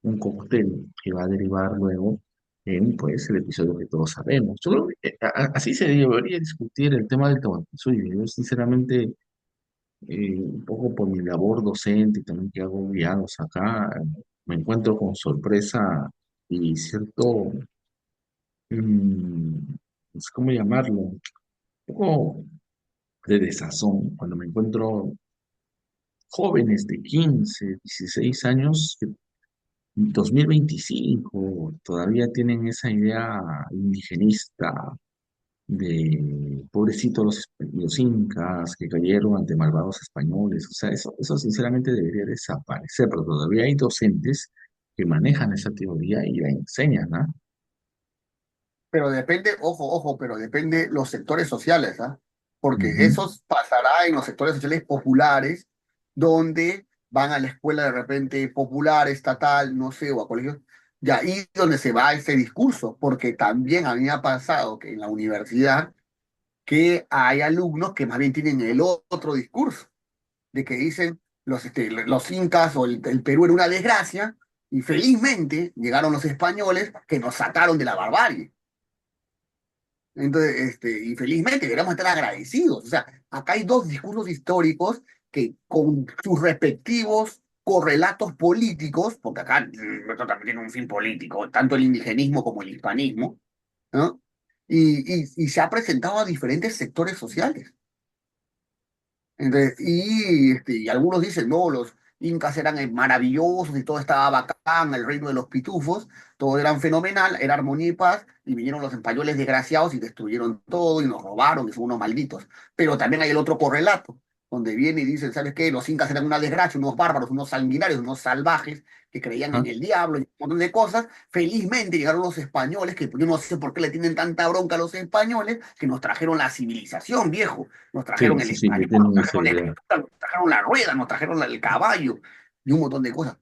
un cóctel que va a derivar luego en, pues, el episodio que todos sabemos. Yo creo que así se debería discutir el tema del Tahuantinsuyo. Yo, sinceramente, un poco por mi labor docente y también que hago guiados acá, me encuentro con sorpresa y cierto, mm, no sé cómo llamarlo, un poco de desazón cuando me encuentro jóvenes de 15 16 años que en 2025 todavía tienen esa idea indigenista de pobrecitos los incas que cayeron ante malvados españoles. O sea, eso sinceramente debería desaparecer, pero todavía hay docentes que manejan esa teoría y la enseñan, ¿ah? Pero depende, ojo, pero depende los sectores sociales, ¿ah? Porque Ujú. eso pasará en los sectores sociales populares, donde van a la escuela de repente popular, estatal, no sé, o a colegios, y ahí donde se va ese discurso, porque también a mí me ha pasado que en la universidad, que hay alumnos que más bien tienen el otro discurso, de que dicen los incas o el Perú era una desgracia, y felizmente llegaron los españoles que nos sacaron de la barbarie. Entonces, y felizmente deberíamos estar agradecidos. O sea, acá hay dos discursos históricos que con sus respectivos correlatos políticos, porque acá esto también tiene un fin político, tanto el indigenismo como el hispanismo, ¿no? Y se ha presentado a diferentes sectores sociales. Entonces, y algunos dicen, no, incas eran maravillosos y todo estaba bacán, el reino de los pitufos, todo era fenomenal, era armonía y paz, y vinieron los españoles desgraciados y destruyeron todo y nos robaron y son unos malditos. Pero también hay el otro correlato, donde viene y dicen, ¿sabes qué? Los incas eran una desgracia, unos bárbaros, unos sanguinarios, unos salvajes que creían en Ajá. el diablo y un montón de cosas. Felizmente llegaron los españoles, que yo no sé por qué le tienen tanta bronca a los españoles, que nos trajeron la civilización, viejo. Nos Sí, trajeron el sí, sí, que español, nos tienen esa trajeron la idea. escritura, nos trajeron la rueda, nos trajeron el caballo y un montón de cosas.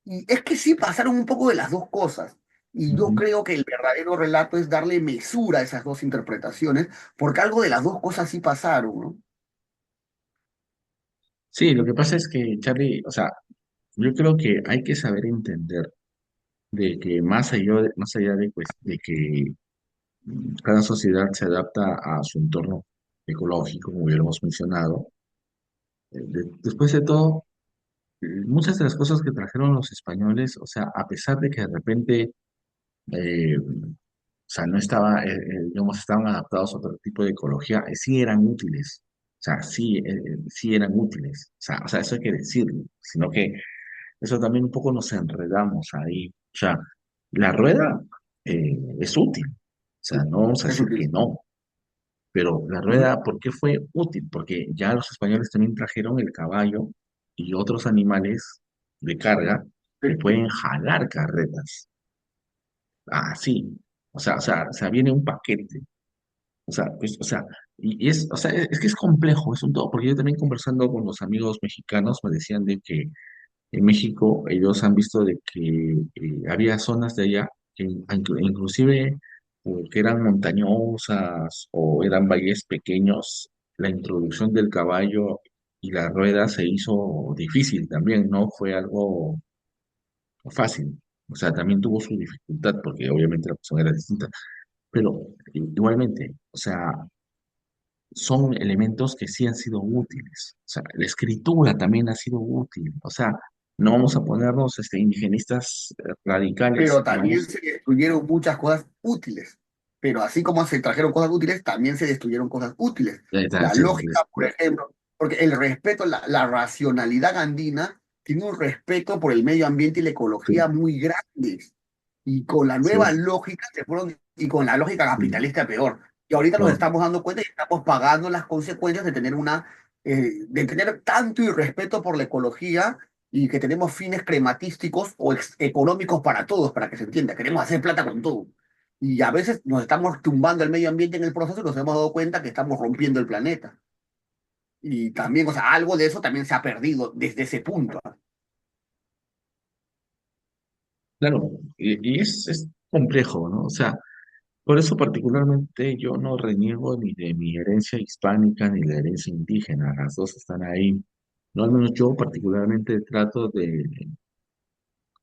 Y es que sí pasaron un poco de las dos cosas. Y yo Ujú. creo que el verdadero relato es darle mesura a esas dos interpretaciones, porque algo de las dos cosas sí pasaron, ¿no? Sí, lo que pasa es que, Charlie, o sea, yo creo que hay que saber entender de que más allá de, pues, de que cada sociedad se adapta a su entorno ecológico, como ya lo hemos mencionado, después de todo, muchas de las cosas que trajeron los españoles, o sea, a pesar de que de repente, o sea, no estaba, digamos, estaban adaptados a otro tipo de ecología, sí eran útiles. O sea, sí, sí eran útiles. O sea, eso hay que decirlo, sino que eso también un poco nos enredamos ahí. O sea, la rueda es útil. O sea, no vamos a Es decir que útil. no. Pero la Ujú. rueda, ¿por qué fue útil? Porque ya los españoles también trajeron el caballo y otros animales de carga que Sí, pueden jalar carretas. Ah, sí. O sea, viene un paquete. O sea, pues, o sea, y es, o sea, es que es complejo, es un todo, porque yo también conversando con los amigos mexicanos me decían de que en México ellos han visto de que había zonas de allá que inclusive que eran montañosas o eran valles pequeños, la introducción del caballo y la rueda se hizo difícil también, no fue algo fácil. O sea, también tuvo su dificultad porque obviamente la persona era distinta, pero igualmente, o sea, son elementos que sí han sido útiles. O sea, la escritura también ha sido útil. O sea, no vamos a ponernos indigenistas radicales pero y también vamos, se destruyeron muchas cosas útiles. Pero así como se trajeron cosas útiles, también se destruyeron cosas útiles. La lógica, por ejemplo, porque el respeto, la racionalidad andina tiene un respeto por el medio ambiente y la ecología sí, muy grandes. Y con la sí, nueva lógica se fueron, y con la lógica sí, capitalista peor. Y ahorita nos no, estamos dando cuenta y estamos pagando las consecuencias de tener de tener tanto irrespeto por la ecología y que tenemos fines crematísticos o económicos para todos, para que se entienda. Queremos hacer plata con todo. Y a veces nos estamos tumbando el medio ambiente en el proceso y nos hemos dado cuenta que estamos rompiendo el planeta. Y también, o sea, algo de eso también se ha perdido desde ese punto. claro, y es complejo, ¿no? O sea, por eso particularmente yo no reniego ni de mi herencia hispánica ni de la herencia indígena, las dos están ahí. No, al menos yo particularmente trato de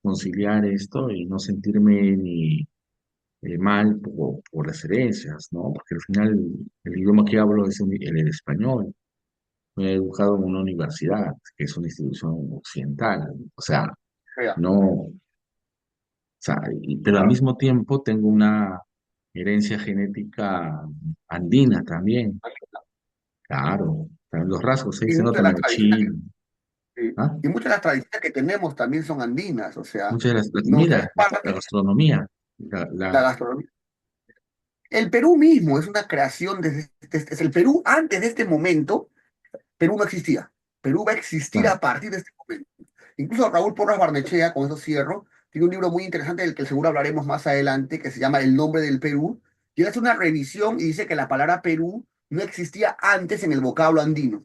conciliar esto y no sentirme ni mal por las herencias, ¿no? Porque al final el idioma que hablo es el español. Me he educado en una universidad, que es una institución occidental. O sea, Ya. no, o sea, pero al mismo tiempo tengo una herencia genética andina también. Claro, también los rasgos, ahí Y se muchas de notan las el tradiciones chino, ¿ah? y muchas de las tradiciones que tenemos también son andinas, o sea, Muchas de la no comida, es parte la de gastronomía, la gastronomía. El Perú mismo es una creación es el Perú antes de este momento. Perú no existía. Perú va a existir claro, a partir de este momento. Incluso Raúl Porras Barnechea, con eso cierro, tiene un libro muy interesante del que seguro hablaremos más adelante, que se llama El nombre del Perú, y él hace una revisión y dice que la palabra Perú no existía antes en el vocablo andino.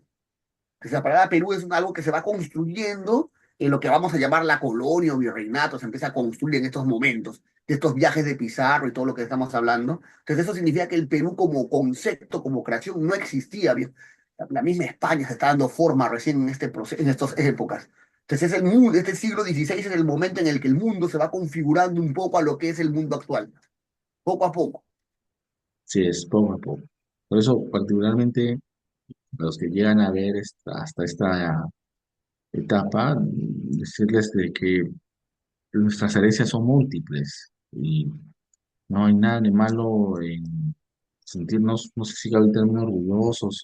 Que la palabra Perú es algo que se va construyendo en lo que vamos a llamar la colonia o virreinato, se empieza a construir en estos momentos, de estos viajes de Pizarro y todo lo que estamos hablando. Entonces eso significa que el Perú como concepto, como creación, no existía bien. La misma España se está dando forma recién en este proceso, en estas épocas. Entonces es el mundo, este siglo XVI es el momento en el que el mundo se va configurando un poco a lo que es el mundo actual, poco a poco. sí es poco a poco. Por eso, particularmente, los que llegan a ver hasta esta etapa, decirles de que nuestras herencias son múltiples y no hay nada de malo en sentirnos, no sé si ahorita muy orgullosos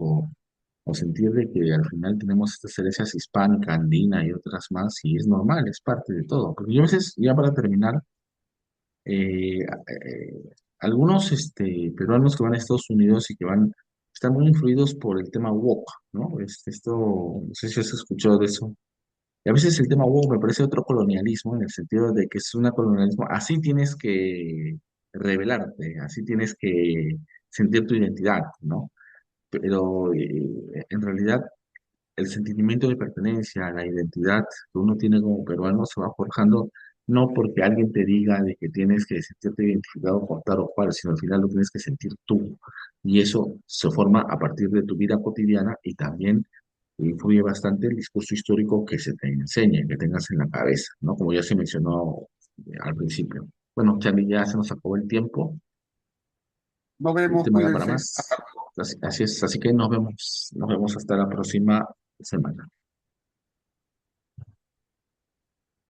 o sentir de que al final tenemos estas herencias hispánica, andina y otras más, y es normal, es parte de todo. Porque yo a veces, ya para terminar, algunos peruanos que van a Estados Unidos y que están muy influidos por el tema woke, ¿no? No sé si has escuchado de eso. Y a veces el tema woke me parece otro colonialismo, en el sentido de que es un colonialismo, así tienes que revelarte, así tienes que sentir tu identidad, ¿no? Pero en realidad el sentimiento de pertenencia, la identidad que uno tiene como peruano se va forjando no porque alguien te diga de que tienes que sentirte identificado con tal o cual, sino al final lo tienes que sentir tú. Y eso se forma a partir de tu vida cotidiana y también influye bastante el discurso histórico que se te enseñe, que tengas en la cabeza, ¿no? Como ya se mencionó al principio. Bueno, Charlie, ya se nos acabó el tiempo. Nos El vemos, tema da para cuídense. más. Así es, así que nos vemos hasta la próxima semana.